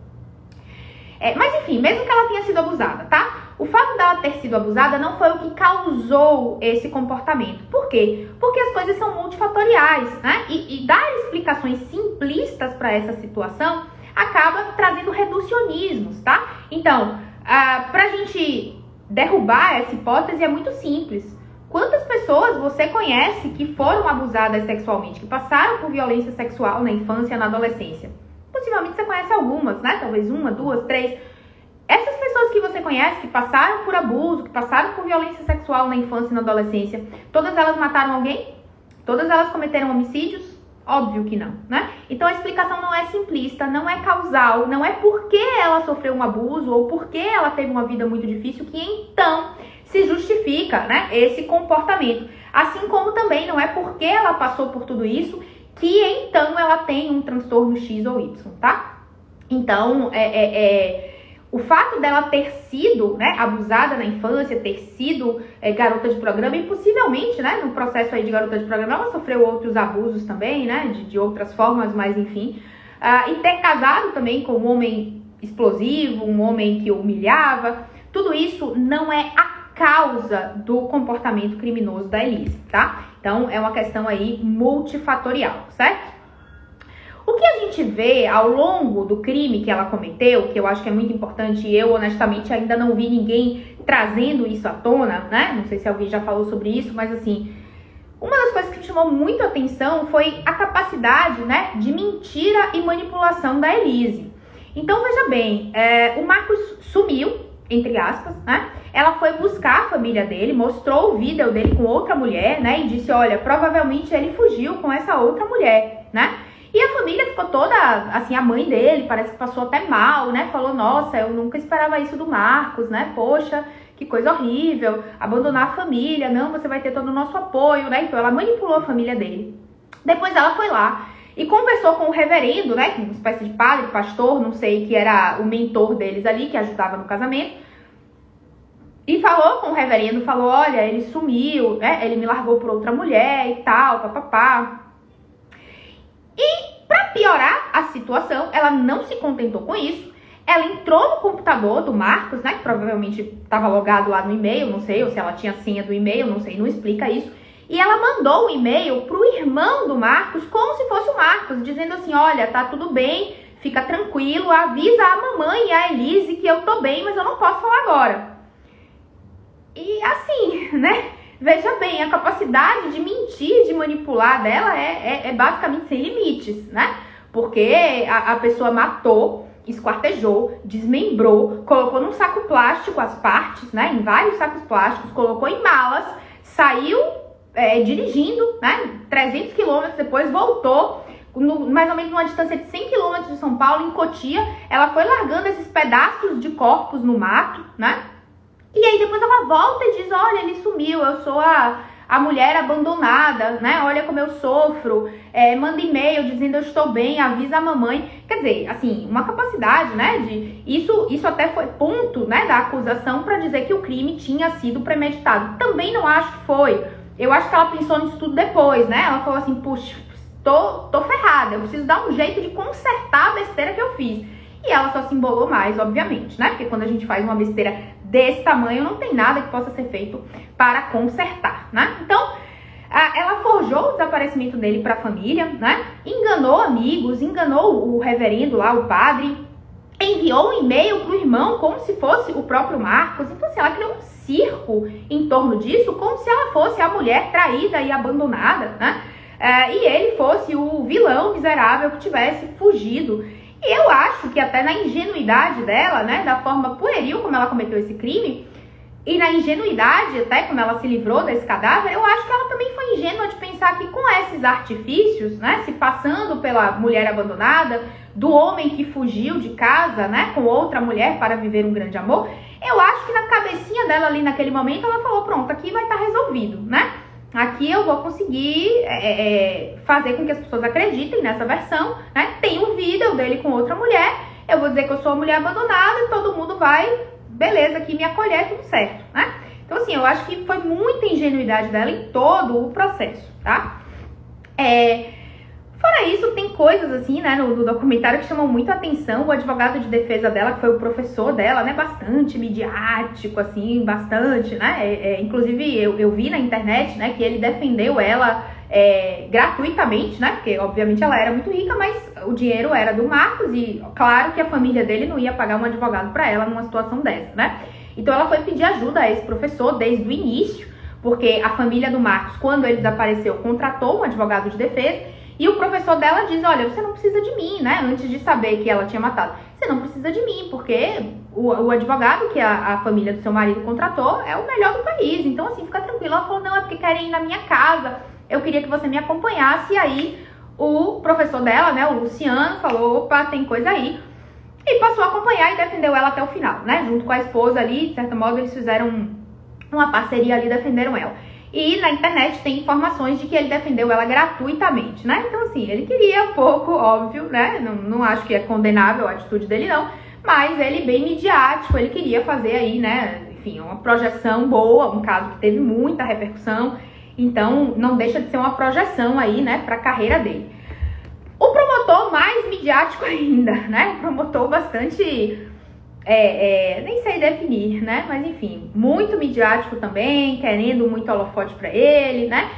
Mas enfim, mesmo que ela tenha sido abusada, tá? O fato dela ter sido abusada não foi o que causou esse comportamento. Por quê? Porque as coisas são multifatoriais, né? E dar explicações simplistas para essa situação acaba trazendo reducionismos, tá? Então, pra gente derrubar essa hipótese é muito simples. Quantas pessoas você conhece que foram abusadas sexualmente, que passaram por violência sexual na infância e na adolescência? Possivelmente você conhece algumas, né? Talvez 1, 2, 3. Essas pessoas que você conhece, que passaram por abuso, que passaram por violência sexual na infância e na adolescência, todas elas mataram alguém? Todas elas cometeram homicídios? Óbvio que não, né? Então a explicação não é simplista, não é causal, não é porque ela sofreu um abuso ou porque ela teve uma vida muito difícil que então se justifica, né, esse comportamento. Assim como também não é porque ela passou por tudo isso que então ela tem um transtorno X ou Y, tá? Então, o fato dela ter sido, né, abusada na infância, ter sido garota de programa, e possivelmente, né, no processo aí de garota de programa, ela sofreu outros abusos também, né, de outras formas, mas enfim. E ter casado também com um homem explosivo, um homem que humilhava, tudo isso não é a causa do comportamento criminoso da Elise, tá? Então, é uma questão aí multifatorial, certo? O que a gente vê ao longo do crime que ela cometeu, que eu acho que é muito importante, e eu honestamente ainda não vi ninguém trazendo isso à tona, né? Não sei se alguém já falou sobre isso, mas assim, uma das coisas que me chamou muito a atenção foi a capacidade, né, de mentira e manipulação da Elise. Então, veja bem, o Marcos sumiu, entre aspas, né? Ela foi buscar a família dele, mostrou o vídeo dele com outra mulher, né? E disse, olha, provavelmente ele fugiu com essa outra mulher, né? E a família ficou toda, assim, a mãe dele parece que passou até mal, né? Falou, nossa, eu nunca esperava isso do Marcos, né? Poxa, que coisa horrível, abandonar a família, não, você vai ter todo o nosso apoio, né? Então ela manipulou a família dele. Depois ela foi lá e conversou com o reverendo, né? Uma espécie de padre, pastor, não sei, que era o mentor deles ali, que ajudava no casamento. E falou com o reverendo, falou, olha, ele sumiu, né? Ele me largou por outra mulher e tal, papapá. E pra piorar a situação, ela não se contentou com isso. Ela entrou no computador do Marcos, né? Que provavelmente estava logado lá no e-mail, não sei, ou se ela tinha a senha do e-mail, não sei, não explica isso. E ela mandou um e-mail pro irmão do Marcos, como se fosse o Marcos, dizendo assim, olha, tá tudo bem, fica tranquilo, avisa a mamãe e a Elise que eu tô bem, mas eu não posso falar agora. E assim, né? Veja bem, a capacidade de mentir, de manipular dela é basicamente sem limites, né? Porque a pessoa matou, esquartejou, desmembrou, colocou num saco plástico as partes, né? Em vários sacos plásticos, colocou em malas, saiu dirigindo, né? 300 quilômetros, depois voltou, mais ou menos numa distância de 100 quilômetros de São Paulo, em Cotia. Ela foi largando esses pedaços de corpos no mato, né? E aí depois ela volta e diz, olha, ele sumiu, eu sou a mulher abandonada, né? Olha como eu sofro, manda e-mail dizendo eu estou bem, avisa a mamãe. Quer dizer, assim, uma capacidade, né? Isso até foi ponto, né, da acusação para dizer que o crime tinha sido premeditado. Também não acho que foi. Eu acho que ela pensou nisso tudo depois, né? Ela falou assim, puxa, tô ferrada, eu preciso dar um jeito de consertar a besteira que eu fiz. E ela só se embolou mais, obviamente, né? Porque quando a gente faz uma besteira desse tamanho, não tem nada que possa ser feito para consertar, né? Então, ela forjou o desaparecimento dele para a família, né? Enganou amigos, enganou o reverendo lá, o padre, enviou um e-mail pro irmão como se fosse o próprio Marcos. Então, assim, ela criou um circo em torno disso, como se ela fosse a mulher traída e abandonada, né? E ele fosse o vilão miserável que tivesse fugido. E eu acho que até na ingenuidade dela, né, da forma pueril como ela cometeu esse crime, e na ingenuidade até como ela se livrou desse cadáver, eu acho que ela também foi ingênua de pensar que com esses artifícios, né, se passando pela mulher abandonada, do homem que fugiu de casa, né, com outra mulher para viver um grande amor, eu acho que na cabecinha dela ali naquele momento ela falou, pronto, aqui vai estar resolvido, né? Aqui eu vou conseguir fazer com que as pessoas acreditem nessa versão, né? Tem um vídeo dele com outra mulher, eu vou dizer que eu sou uma mulher abandonada e todo mundo vai, beleza, aqui me acolher, tudo certo, né? Então, assim, eu acho que foi muita ingenuidade dela em todo o processo, tá? Fora isso, tem coisas assim, né, no documentário que chamam muito a atenção. O advogado de defesa dela, que foi o professor dela, né, bastante midiático, assim, bastante, né, inclusive eu vi na internet, né, que ele defendeu ela gratuitamente, né, porque obviamente ela era muito rica, mas o dinheiro era do Marcos e claro que a família dele não ia pagar um advogado para ela numa situação dessa, né. Então ela foi pedir ajuda a esse professor desde o início, porque a família do Marcos, quando ele desapareceu, contratou um advogado de defesa. E o professor dela diz, olha, você não precisa de mim, né? Antes de saber que ela tinha matado. Você não precisa de mim, porque o advogado que a família do seu marido contratou é o melhor do país. Então, assim, fica tranquila. Ela falou, não, é porque querem ir na minha casa. Eu queria que você me acompanhasse. E aí, o professor dela, né, o Luciano, falou, opa, tem coisa aí. E passou a acompanhar e defendeu ela até o final, né? Junto com a esposa ali, de certo modo, eles fizeram uma parceria ali, defenderam ela. E na internet tem informações de que ele defendeu ela gratuitamente, né? Então, assim, ele queria pouco, óbvio, né? Não acho que é condenável a atitude dele, não. Mas ele bem midiático, ele queria fazer aí, né? Enfim, uma projeção boa, um caso que teve muita repercussão. Então, não deixa de ser uma projeção aí, né? Pra carreira dele. O promotor mais midiático ainda, né? O promotor bastante... nem sei definir, né? Mas enfim, muito midiático também, querendo muito holofote pra ele, né?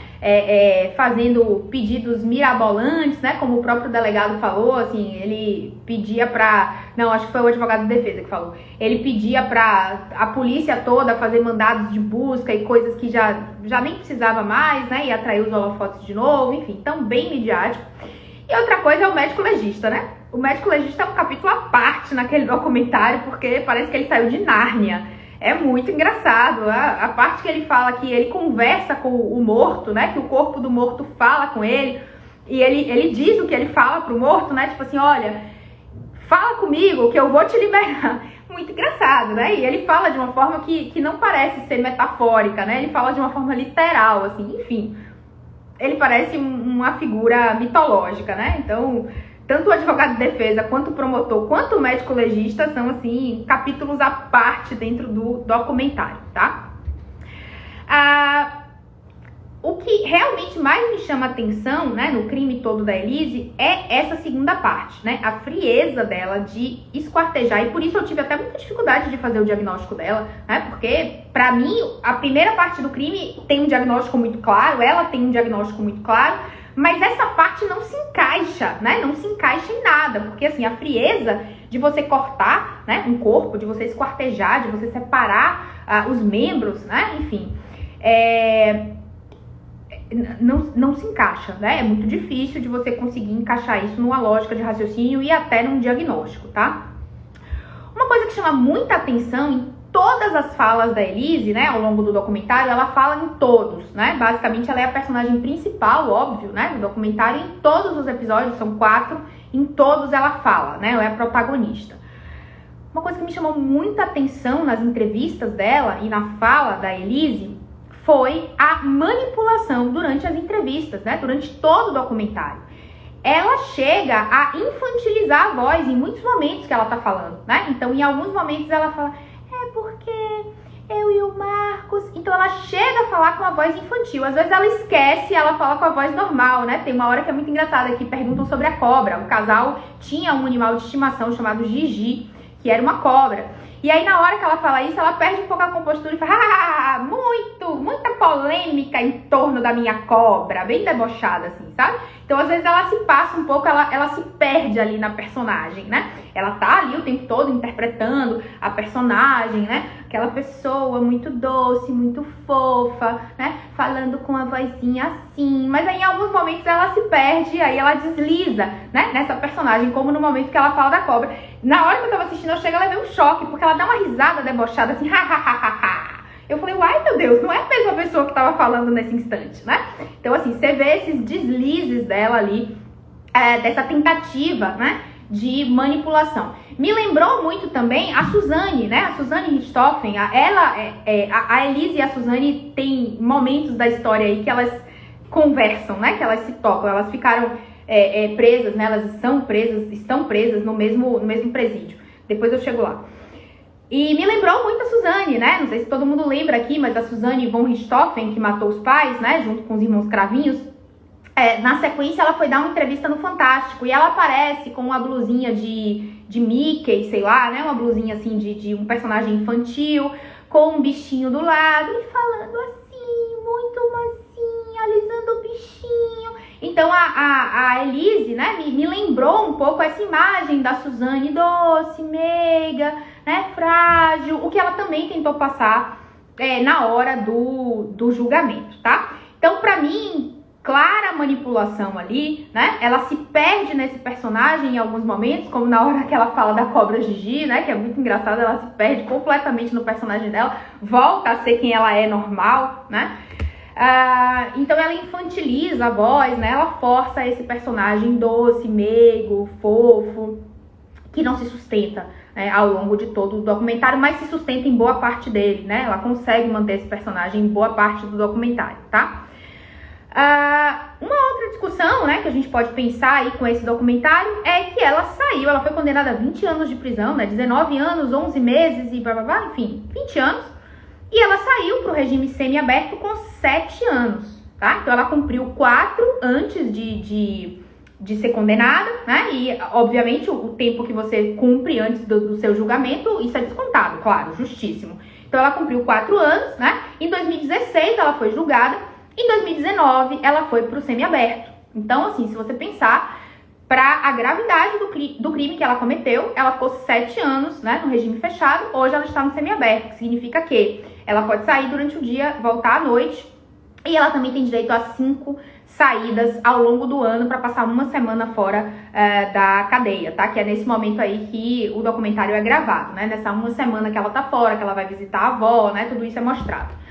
Fazendo pedidos mirabolantes, né? Como o próprio delegado falou, assim, ele pedia pra... Não, acho que foi o advogado de defesa que falou. Ele pedia pra a polícia toda fazer mandados de busca e coisas que já nem precisava mais, né? E atrair os holofotes de novo, enfim, então bem midiático. E outra coisa é o médico legista, né? O médico legista é um capítulo à parte naquele documentário, porque parece que ele saiu de Nárnia. É muito engraçado. A parte que ele fala que ele conversa com o morto, né? Que o corpo do morto fala com ele. E ele diz o que ele fala pro morto, né? Tipo assim, olha, fala comigo que eu vou te liberar. Muito engraçado, né? E ele fala de uma forma que não parece ser metafórica, né? Ele fala de uma forma literal, assim, enfim. Ele parece uma figura mitológica, né? Então, tanto o advogado de defesa, quanto o promotor, quanto o médico legista são, assim, capítulos à parte dentro do documentário, tá? O que realmente mais me chama atenção, né, no crime todo da Elise é essa segunda parte, né? A frieza dela de esquartejar. E por isso eu tive até muita dificuldade de fazer o diagnóstico dela, né? Porque, pra mim, a primeira parte do crime tem um diagnóstico muito claro, ela tem um diagnóstico muito claro, mas essa parte não se encaixa, né? Não se encaixa em nada, porque, assim, a frieza de você cortar, né, um corpo, de você esquartejar, de você separar os membros, né? Enfim, não se encaixa, né? É muito difícil de você conseguir encaixar isso numa lógica de raciocínio e até num diagnóstico, tá? Uma coisa que chama muita atenção em todas as falas da Elise, né, ao longo do documentário, ela fala em todos, né? Basicamente, ela é a personagem principal, óbvio, né, do documentário. Em todos os episódios, são 4, em todos ela fala, né? Ela é a protagonista. Uma coisa que me chamou muita atenção nas entrevistas dela e na fala da Elise foi a manipulação durante as entrevistas, né? Durante todo o documentário. Ela chega a infantilizar a voz em muitos momentos que ela tá falando, né? Então, em alguns momentos ela fala, porque eu e o Marcos... Então, ela chega a falar com a voz infantil. Às vezes ela esquece e ela fala com a voz normal, né? Tem uma hora que é muito engraçada, que perguntam sobre a cobra. O casal tinha um animal de estimação chamado Gigi, que era uma cobra. E aí, na hora que ela fala isso, ela perde um pouco a compostura e fala, muita polêmica em torno da minha cobra, bem debochada, assim, sabe? Então, às vezes, ela se passa um pouco, ela se perde ali na personagem, né? Ela tá ali o tempo todo interpretando a personagem, né? Aquela pessoa muito doce, muito fofa, né? Falando com uma vozinha assim. Mas aí, em alguns momentos, ela se perde, aí ela desliza, né? Nessa personagem, como no momento que ela fala da cobra. Na hora que eu tava assistindo, eu chego a levar um choque, porque ela dá uma risada debochada, assim, ha. Eu falei, uai, meu Deus, não é a mesma pessoa que tava falando nesse instante, né? Então, assim, você vê esses deslizes dela ali, dessa tentativa, né, de manipulação. Me lembrou muito também a Suzane, né? A Suzane Richthofen, a Elise e a Suzane tem momentos da história aí que elas conversam, né? Que elas se tocam, elas ficaram presas, né? Elas estão presas no mesmo presídio. Depois eu chego lá. E me lembrou muito a Suzane, né? Não sei se todo mundo lembra aqui, mas a Suzane von Richthofen, que matou os pais, né? Junto com os irmãos Cravinhos, na sequência ela foi dar uma entrevista no Fantástico e ela aparece com uma blusinha de Mickey, sei lá, né? Uma blusinha assim de um personagem infantil, com um bichinho do lado e falando assim, muito mansinha, alisando o bichinho. Então a Elise, né, me lembrou um pouco essa imagem da Suzane doce, meiga, né, frágil, o que ela também tentou passar na hora do julgamento, tá? Então, pra mim, clara manipulação ali, né? Ela se perde nesse personagem em alguns momentos, como na hora que ela fala da cobra Gigi, né? Que é muito engraçado, ela se perde completamente no personagem dela, volta a ser quem ela é normal, né? Então ela infantiliza a voz, né? Ela força esse personagem doce, meigo, fofo, que não se sustenta, né, ao longo de todo o documentário, mas se sustenta em boa parte dele, né? Ela consegue manter esse personagem em boa parte do documentário, tá? Uma outra discussão, né, que a gente pode pensar aí com esse documentário é que ela saiu, ela foi condenada a 20 anos de prisão, né, 19 anos, 11 meses e blá blá blá, enfim, 20 anos, e ela saiu pro regime semiaberto com 7 anos, tá? Então ela cumpriu 4 antes de ser condenada, né, e obviamente o tempo que você cumpre antes do seu julgamento, isso é descontado, claro, justíssimo. Então ela cumpriu 4 anos, né, em 2016 ela foi julgada. Em 2019, ela foi para o semiaberto. Então, assim, se você pensar, para a gravidade do crime que ela cometeu, ela ficou 7 anos, né, no regime fechado. Hoje ela está no semiaberto, que significa que ela pode sair durante o dia, voltar à noite. E ela também tem direito a 5 saídas ao longo do ano para passar uma semana fora da cadeia, tá? Que é nesse momento aí que o documentário é gravado, né? Nessa uma semana que ela tá fora, que ela vai visitar a avó, né? Tudo isso é mostrado.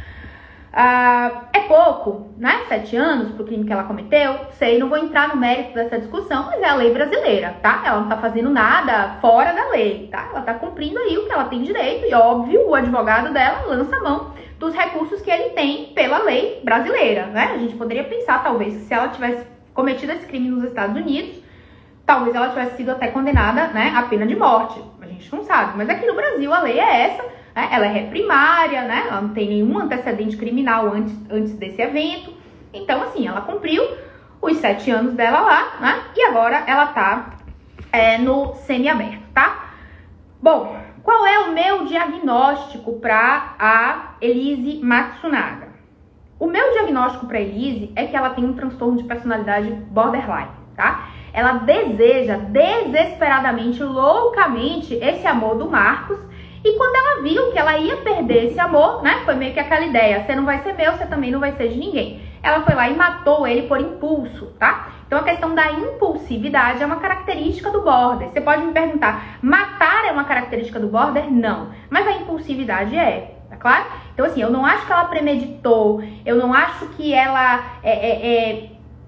É pouco, né? 7 anos pro crime que ela cometeu. Sei, não vou entrar no mérito dessa discussão, mas é a lei brasileira, tá? Ela não tá fazendo nada fora da lei, tá? Ela tá cumprindo aí o que ela tem direito e, óbvio, o advogado dela lança a mão dos recursos que ele tem pela lei brasileira, né? A gente poderia pensar, talvez, que se ela tivesse cometido esse crime nos Estados Unidos, talvez ela tivesse sido até condenada, né, à pena de morte. A gente não sabe, mas aqui no Brasil a lei é essa. Ela é ré primária, né? Ela não tem nenhum antecedente criminal antes desse evento. Então, assim, ela cumpriu os 7 anos dela lá, né? E agora ela tá no semiaberto, tá? Bom, qual é o meu diagnóstico para a Elise Matsunaga? O meu diagnóstico para Elise é que ela tem um transtorno de personalidade borderline, tá? Ela deseja desesperadamente, loucamente, esse amor do Marcos. E quando ela viu que ela ia perder esse amor, né, foi meio que aquela ideia, você não vai ser meu, você também não vai ser de ninguém. Ela foi lá e matou ele por impulso, tá? Então a questão da impulsividade é uma característica do border. Você pode me perguntar, matar é uma característica do border? Não. Mas a impulsividade tá claro? Então assim, eu não acho que ela premeditou, eu não acho que ela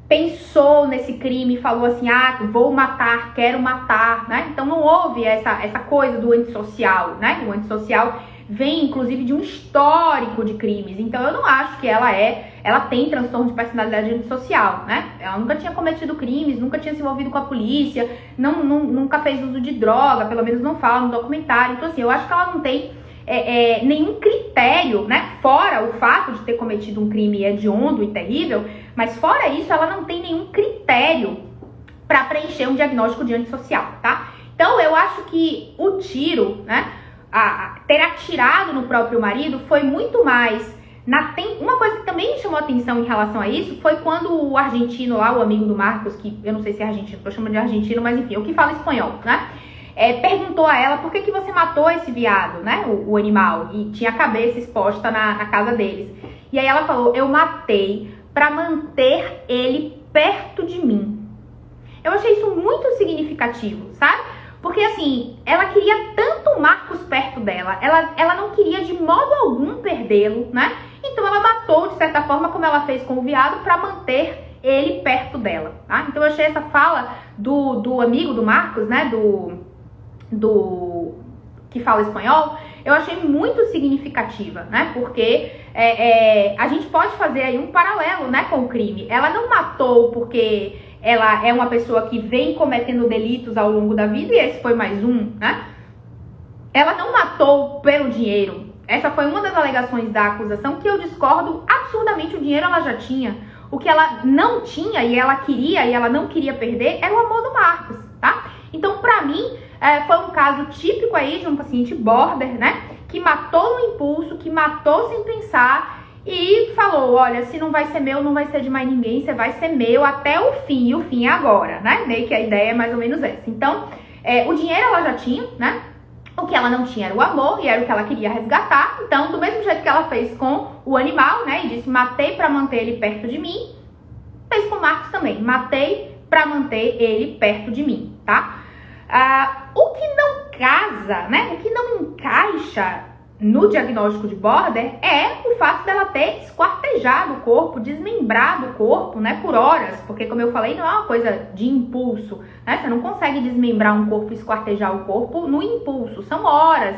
pensou nesse crime e falou assim, vou matar, quero matar, né? Então não houve essa coisa do antissocial, né? O antissocial vem, inclusive, de um histórico de crimes. Então eu não acho que ela tem transtorno de personalidade antissocial, né? Ela nunca tinha cometido crimes, nunca tinha se envolvido com a polícia, nunca fez uso de droga, pelo menos não fala no documentário. Então assim, eu acho que ela não tem nenhum critério, né? Fora o fato de ter cometido um crime hediondo e terrível, mas fora isso, ela não tem nenhum critério para preencher um diagnóstico de antissocial, tá? Então, eu acho que o tiro, né? Ter atirado no próprio marido foi muito mais... Uma coisa que também me chamou atenção em relação a isso foi quando o argentino lá, o amigo do Marcos, que eu não sei se é argentino, tô chamando de argentino, mas enfim, o que fala espanhol, né? Perguntou a ela por que você matou esse viado, né, o animal, e tinha a cabeça exposta na casa deles. E aí ela falou, eu matei pra manter ele perto de mim. Eu achei isso muito significativo, sabe? Porque assim, ela queria tanto o Marcos perto dela, ela não queria de modo algum perdê-lo, né? Então ela matou, de certa forma, como ela fez com o viado, pra manter ele perto dela, tá? Então eu achei essa fala do amigo do Marcos, né, que fala espanhol, eu achei muito significativa, né? Porque a gente pode fazer aí um paralelo, né, com o crime. Ela não matou porque ela é uma pessoa que vem cometendo delitos ao longo da vida e esse foi mais um, né? Ela não matou pelo dinheiro. Essa foi uma das alegações da acusação que eu discordo absurdamente. O dinheiro ela já tinha. O que ela não tinha e ela queria e ela não queria perder era o amor do Marcos, tá? Então, pra mim, foi um caso típico aí de um paciente border, né? Que matou no impulso, que matou sem pensar e falou, olha, se não vai ser meu, não vai ser de mais ninguém, você vai ser meu até o fim, e o fim é agora, né? Meio que a ideia é mais ou menos essa. Então, o dinheiro ela já tinha, né? O que ela não tinha era o amor, e era o que ela queria resgatar. Então, do mesmo jeito que ela fez com o animal, né? E disse, matei pra manter ele perto de mim, fez com o Marcos também. Matei pra manter ele perto de mim, tá? O que não casa, né? O que não encaixa no diagnóstico de border é o fato dela ter esquartejado o corpo, desmembrado o corpo, né, por horas, porque como eu falei, não é uma coisa de impulso, né, você não consegue desmembrar um corpo e esquartejar o corpo no impulso, são horas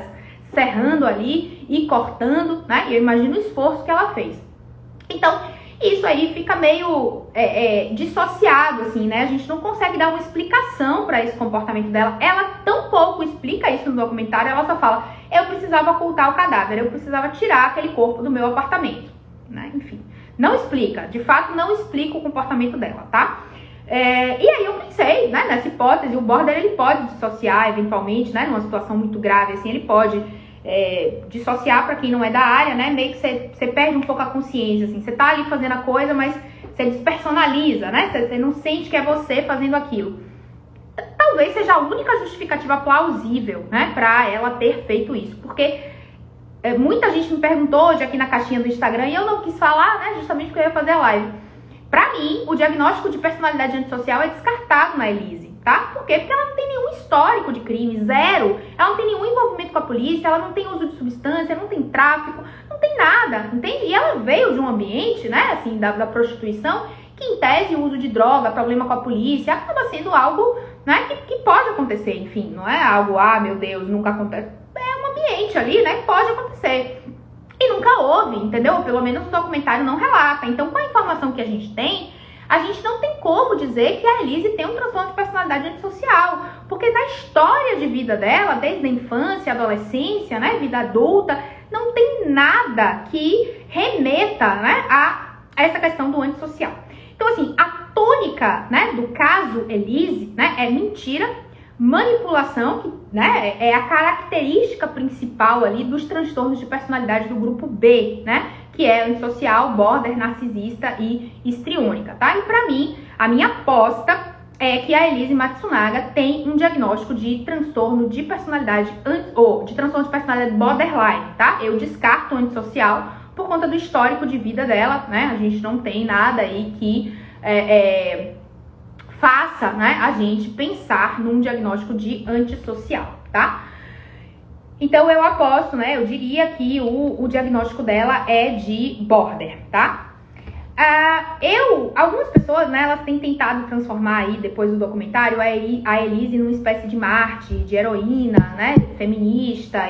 serrando ali e cortando, né, e eu imagino o esforço que ela fez. Então, isso aí fica meio dissociado, assim, né? A gente não consegue dar uma explicação para esse comportamento dela. Ela tampouco explica isso no documentário, ela só fala, eu precisava ocultar o cadáver, eu precisava tirar aquele corpo do meu apartamento, né? Enfim, não explica, de fato não explica o comportamento dela, tá? E aí eu pensei, né, nessa hipótese, o border ele pode dissociar eventualmente, né, numa situação muito grave, assim, ele pode dissociar para quem não é da área, né? Meio que você perde um pouco a consciência, assim. Você tá ali fazendo a coisa, mas você despersonaliza, né? Você não sente que é você fazendo aquilo. Talvez seja a única justificativa plausível, né? Pra ela ter feito isso. Porque muita gente me perguntou hoje aqui na caixinha do Instagram e eu não quis falar, né? Justamente porque eu ia fazer a live. Pra mim, o diagnóstico de personalidade antissocial é descartado na Elise. Tá? Por quê? Porque ela não tem nenhum histórico de crime, zero. Ela não tem nenhum envolvimento com a polícia, ela não tem uso de substância, não tem tráfico, não tem nada, entende? E ela veio de um ambiente, né, assim, da prostituição, que em tese o uso de droga, problema com a polícia, acaba sendo algo, né, que pode acontecer, enfim, não é algo, meu Deus, nunca acontece. É um ambiente ali, né, que pode acontecer. E nunca houve, entendeu? Pelo menos o documentário não relata. Então, com a informação que a gente não tem como dizer que a Elise tem um transtorno de personalidade antissocial, porque na história de vida dela, desde a infância, adolescência, né, vida adulta, não tem nada que remeta, né, a essa questão do antissocial. Então, assim, a tônica, né, do caso Elise, né, é mentira, manipulação, que, né, é a característica principal ali dos transtornos de personalidade do grupo B, né, que é antissocial, border, narcisista e histriônica, tá? E pra mim, a minha aposta é que a Elise Matsunaga tem um diagnóstico de transtorno de personalidade, ou de transtorno de personalidade borderline, tá? Eu descarto o antissocial por conta do histórico de vida dela, né? A gente não tem nada aí que faça, né, a gente pensar num diagnóstico de antissocial, tá? Então, eu aposto, né, eu diria que o diagnóstico dela é de border, tá? Algumas pessoas, né, elas têm tentado transformar aí, depois do documentário, a Elise numa espécie de Marte, de heroína, né, feminista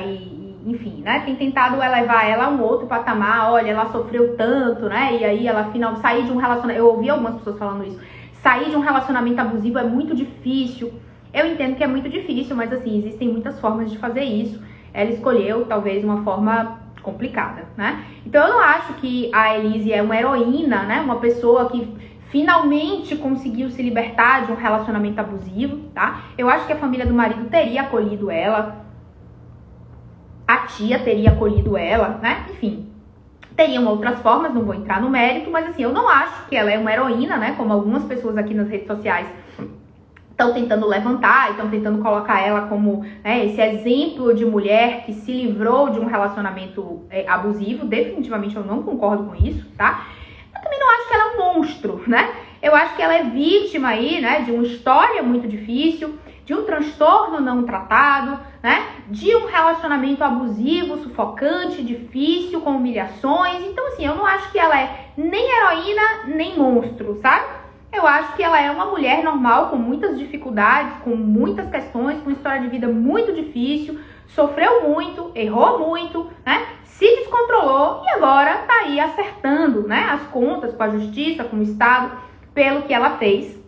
enfim, né, tem tentado elevar ela a um outro patamar, olha, ela sofreu tanto, né, e aí ela sair de um relacionamento, eu ouvi algumas pessoas falando isso, sair de um relacionamento abusivo é muito difícil. Eu entendo que é muito difícil, mas assim, existem muitas formas de fazer isso. Ela escolheu, talvez, uma forma complicada, né? Então, eu não acho que a Elise é uma heroína, né? Uma pessoa que finalmente conseguiu se libertar de um relacionamento abusivo, tá? Eu acho que a família do marido teria acolhido ela, a tia teria acolhido ela, né? Enfim, teriam outras formas, não vou entrar no mérito, mas assim, eu não acho que ela é uma heroína, né? Como algumas pessoas aqui nas redes sociais estão tentando levantar, estão tentando colocar ela como, né, esse exemplo de mulher que se livrou de um relacionamento abusivo. Definitivamente eu não concordo com isso, tá? Eu também não acho que ela é um monstro, né? Eu acho que ela é vítima aí, né, de uma história muito difícil, de um transtorno não tratado, né, de um relacionamento abusivo, sufocante, difícil, com humilhações. Então, assim, eu não acho que ela é nem heroína, nem monstro, sabe? Eu acho que ela é uma mulher normal, com muitas dificuldades, com muitas questões, com uma história de vida muito difícil, sofreu muito, errou muito, né? Se descontrolou e agora tá aí acertando, né, as contas com a justiça, com o Estado, pelo que ela fez.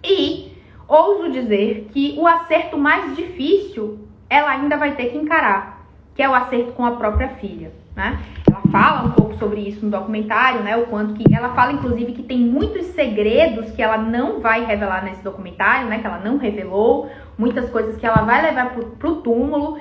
E ouso dizer que o acerto mais difícil ela ainda vai ter que encarar, que é o acerto com a própria filha, né? Ela fala um pouco sobre isso no documentário, né? O quanto que ela fala, inclusive, que tem muitos segredos que ela não vai revelar nesse documentário, né? Que ela não revelou, muitas coisas que ela vai levar pro túmulo.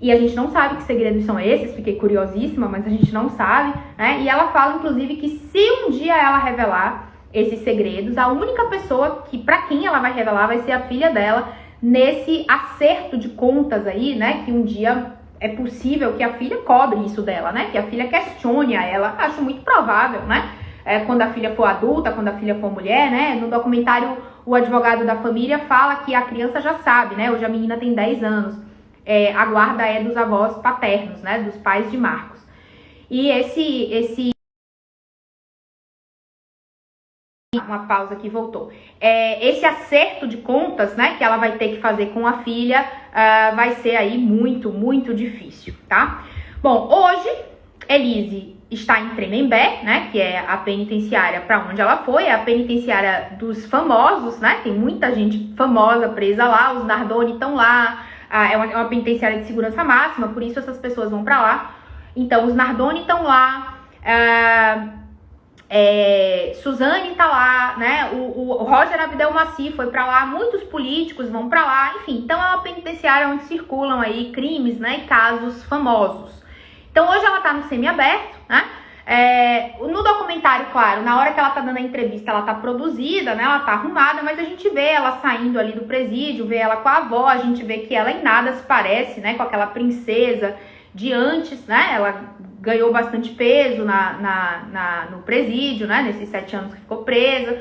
E a gente não sabe que segredos são esses, fiquei curiosíssima, mas a gente não sabe, né? E ela fala, inclusive, que se um dia ela revelar esses segredos, a única pessoa que, pra quem ela vai revelar, vai ser a filha dela, nesse acerto de contas aí, né? Que um dia é possível que a filha cobre isso dela, né? Que a filha questione a ela. Acho muito provável, né? Quando a filha for adulta, quando a filha for mulher, né? No documentário, o advogado da família fala que a criança já sabe, né? Hoje a menina tem 10 anos. A guarda é dos avós paternos, né? Dos pais de Marcos. E uma pausa aqui, voltou. Esse acerto de contas, né, que ela vai ter que fazer com a filha, vai ser aí muito, muito difícil, tá? Bom, hoje, Elise está em Tremembé, né, que é a penitenciária para onde ela foi, é a penitenciária dos famosos, né, tem muita gente famosa presa lá, os Nardoni estão lá, é uma penitenciária de segurança máxima, por isso essas pessoas vão para lá. Então, os Nardoni estão lá, Suzane tá lá, né? O Roger Abdelmaci foi pra lá, muitos políticos vão pra lá, enfim. Então é uma penitenciária onde circulam aí crimes, né? E casos famosos. Então hoje ela tá no semiaberto, né? No documentário, claro, na hora que ela tá dando a entrevista, ela tá produzida, né? Ela tá arrumada, mas a gente vê ela saindo ali do presídio, vê ela com a avó, a gente vê que ela em nada se parece, né? Com aquela princesa de antes, né? Ela ganhou bastante peso no presídio, né? Nesses 7 anos que ficou presa.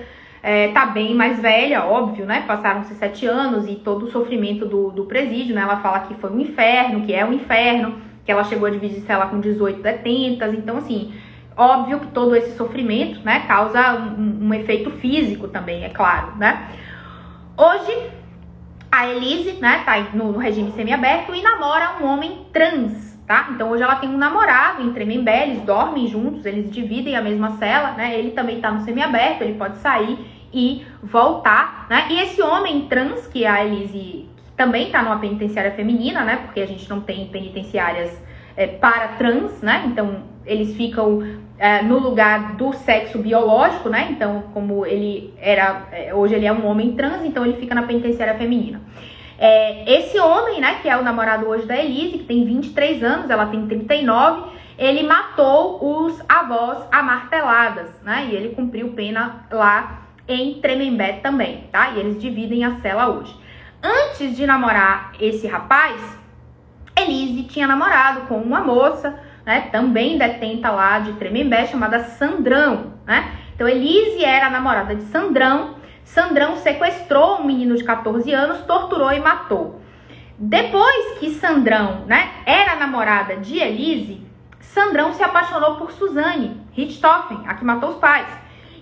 Tá bem mais velha, óbvio, né? Passaram-se 7 anos e todo o sofrimento do presídio, né? Ela fala que foi um inferno, que é um inferno, que ela chegou a dividir cela com 18 detentas. Então, assim, óbvio que todo esse sofrimento, né? Causa um efeito físico também, é claro, né? Hoje, a Elise, né? Tá no regime semiaberto e namora um homem trans. Tá? Então hoje ela tem um namorado em Tremembé, eles dormem juntos, eles dividem a mesma cela, né? Ele também tá no semiaberto, ele pode sair e voltar, né? E esse homem trans, que a Elise também tá numa penitenciária feminina, né? Porque a gente não tem penitenciárias para trans, né? Então eles ficam no lugar do sexo biológico, né? Então como ele era, hoje ele é um homem trans, então ele fica na penitenciária feminina. Esse homem, né, que é o namorado hoje da Elise, que tem 23 anos, ela tem 39, ele matou os avós a marteladas, né, e ele cumpriu pena lá em Tremembé também, tá, e eles dividem a cela hoje. Antes de namorar esse rapaz, Elise tinha namorado com uma moça, né, também detenta lá de Tremembé, chamada Sandrão, né, então Elise era a namorada de Sandrão. Sandrão sequestrou um menino de 14 anos, torturou e matou. Depois que Sandrão, né, era namorada de Elise, Sandrão se apaixonou por Suzane Richthofen, a que matou os pais.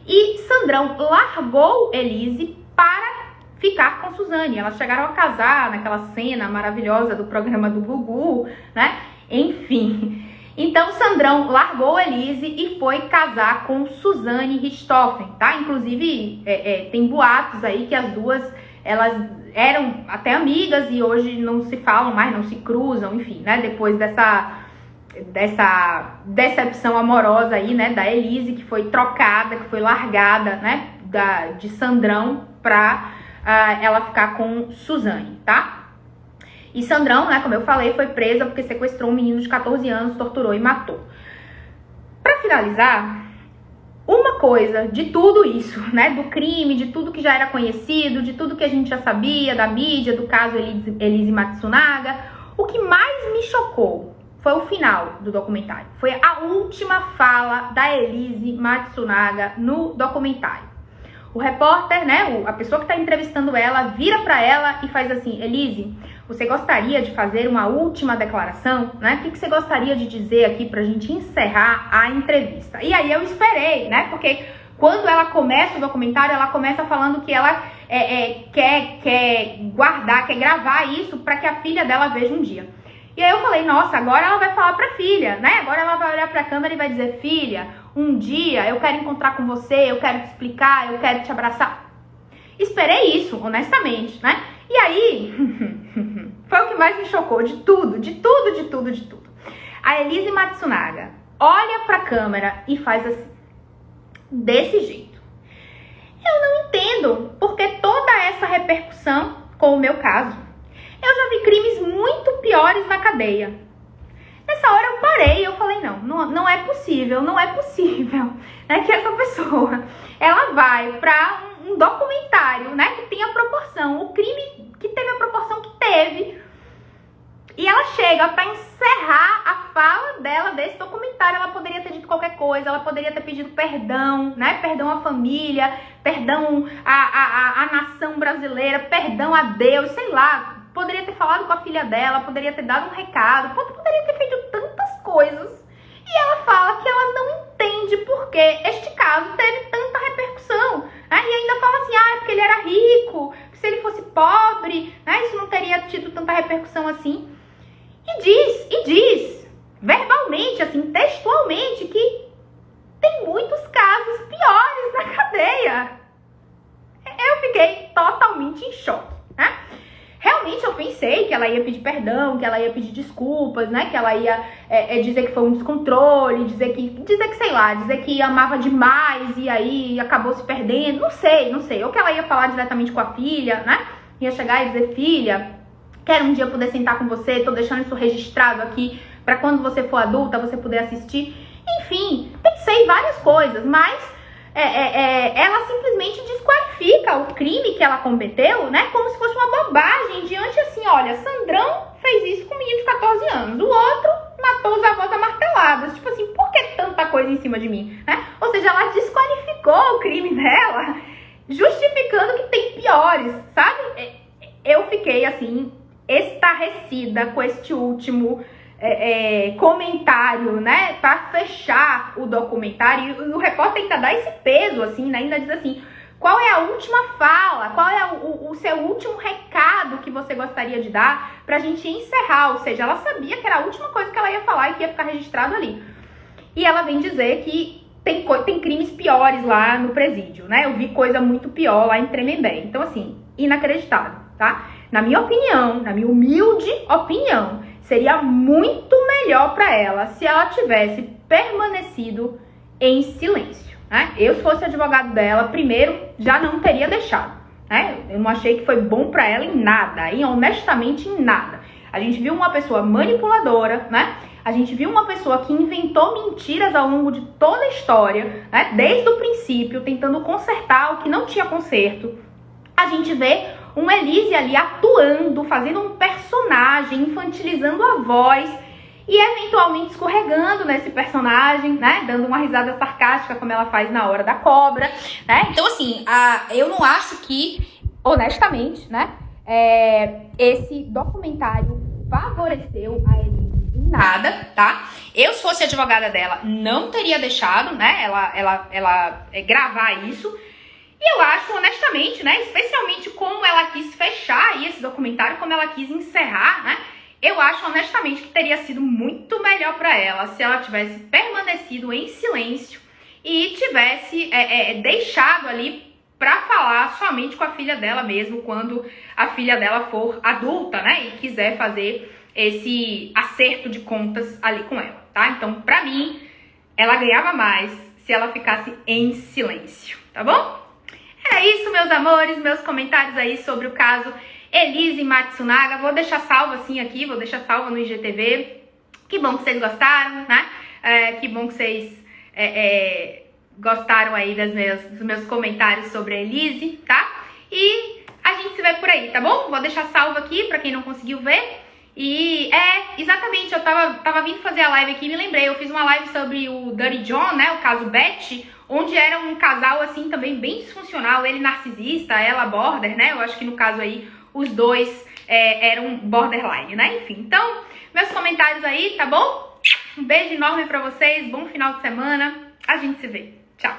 E Sandrão largou Elise para ficar com Suzane. Elas chegaram a casar naquela cena maravilhosa do programa do Gugu, né? Enfim. Então, Sandrão largou Elise e foi casar com Suzane Richthofen, tá? Inclusive, tem boatos aí que as duas, elas eram até amigas e hoje não se falam mais, não se cruzam, enfim, né? Depois dessa decepção amorosa aí, né? Da Elise, que foi trocada, que foi largada, né? De Sandrão pra ela ficar com Suzane, tá? E Sandrão, né, como eu falei, foi presa porque sequestrou um menino de 14 anos, torturou e matou. Pra finalizar, uma coisa de tudo isso, né, do crime, de tudo que já era conhecido, de tudo que a gente já sabia, da mídia, do caso Elise Matsunaga, o que mais me chocou foi o final do documentário. Foi a última fala da Elise Matsunaga no documentário. O repórter, né, a pessoa que está entrevistando ela, vira para ela e faz assim: Elise, você gostaria de fazer uma última declaração, né? O que você gostaria de dizer aqui pra gente encerrar a entrevista? E aí eu esperei, né? Porque quando ela começa o documentário, ela começa falando que ela quer guardar, quer gravar isso para que a filha dela veja um dia. E aí eu falei, nossa, agora ela vai falar pra filha, né? Agora ela vai olhar pra câmera e vai dizer: filha, um dia eu quero encontrar com você, eu quero te explicar, eu quero te abraçar. Esperei isso, honestamente, né? E aí, foi o que mais me chocou de tudo. A Elise Matsunaga, olha pra câmera e faz assim, desse jeito. Eu não entendo porque toda essa repercussão com o meu caso. Eu já vi crimes muito piores na cadeia. Nessa hora eu parei, eu falei, não é possível, né, que essa pessoa, ela vai pra um documentário, né, que tem a proporção, o crime que teve a proporção que teve, e ela chega pra encerrar a fala dela desse documentário. Ela poderia ter dito qualquer coisa, ela poderia ter pedido perdão, né, perdão à família, perdão à nação brasileira, perdão a Deus, sei lá. Poderia ter falado com a filha dela, poderia ter dado um recado, poderia ter feito tantas coisas. E ela fala que ela não entende por que este caso teve tanta repercussão. Né? E ainda fala assim, porque ele era rico, que se ele fosse pobre, né, isso não teria tido tanta repercussão assim. E diz, verbalmente, assim, textualmente, que tem muitos casos piores na cadeia. Eu fiquei totalmente em choque, né? Realmente eu pensei que ela ia pedir perdão, que ela ia pedir desculpas, né? Que ela ia dizer que foi um descontrole, dizer que amava demais e aí acabou se perdendo. Não sei. Ou que ela ia falar diretamente com a filha, né? Ia chegar e dizer, filha, quero um dia poder sentar com você, tô deixando isso registrado aqui pra quando você for adulta você poder assistir. Enfim, pensei várias coisas, mas ela simplesmente desqualifica o crime que ela cometeu, né, como se fosse uma bobagem diante assim, olha, Sandrão fez isso com um menino de 14 anos, o outro matou os avós a marteladas, tipo assim, por que tanta coisa em cima de mim, né? Ou seja, ela desqualificou o crime dela, justificando que tem piores, sabe? Eu fiquei assim, estarrecida com este último comentário, né, para fechar o documentário. E o repórter ainda dá esse peso, assim, né, ainda diz assim, qual é a última fala, qual é o seu último recado que você gostaria de dar pra gente encerrar, ou seja, ela sabia que era a última coisa que ela ia falar e que ia ficar registrado ali. E ela vem dizer que tem crimes piores lá no presídio, né, eu vi coisa muito pior lá em Tremembé. Então, assim, inacreditável, tá? Na minha opinião, na minha humilde opinião, seria muito melhor para ela se ela tivesse permanecido em silêncio, né? Eu, se fosse advogado dela, primeiro, já não teria deixado, né? Eu não achei que foi bom para ela em nada, honestamente em nada. A gente viu uma pessoa manipuladora, né? A gente viu uma pessoa que inventou mentiras ao longo de toda a história, né? Desde o princípio, tentando consertar o que não tinha conserto. A gente vê uma Elise ali atuando, fazendo um personagem, infantilizando a voz e eventualmente escorregando nesse personagem, né? Dando uma risada sarcástica como ela faz na hora da cobra, né? Então, assim, eu não acho que, honestamente, né? Esse documentário favoreceu a Elise em nada, tá? Eu, se fosse advogada dela, não teria deixado, né? Ela gravar isso. E eu acho, honestamente, né, especialmente como ela quis fechar aí esse documentário, como ela quis encerrar, né, eu acho, honestamente, que teria sido muito melhor para ela se ela tivesse permanecido em silêncio e tivesse deixado ali para falar somente com a filha dela mesmo, quando a filha dela for adulta, né, e quiser fazer esse acerto de contas ali com ela, tá? Então, pra mim, ela ganhava mais se ela ficasse em silêncio, tá bom? É isso, meus amores, meus comentários aí sobre o caso Elise Matsunaga. Vou deixar salvo assim aqui, vou deixar salvo no IGTV. Que bom que vocês gostaram, né? Que bom que vocês gostaram aí dos meus comentários sobre a Elise, tá? E a gente se vê por aí, tá bom? Vou deixar salvo aqui pra quem não conseguiu ver. E exatamente, eu tava vindo fazer a live aqui e me lembrei, eu fiz uma live sobre o Dirty John, né, o caso Beth, onde era um casal assim também bem disfuncional, ele narcisista, ela border, né, eu acho que no caso aí os dois eram borderline, né, enfim. Então, meus comentários aí, tá bom? Um beijo enorme pra vocês, bom final de semana, a gente se vê, tchau!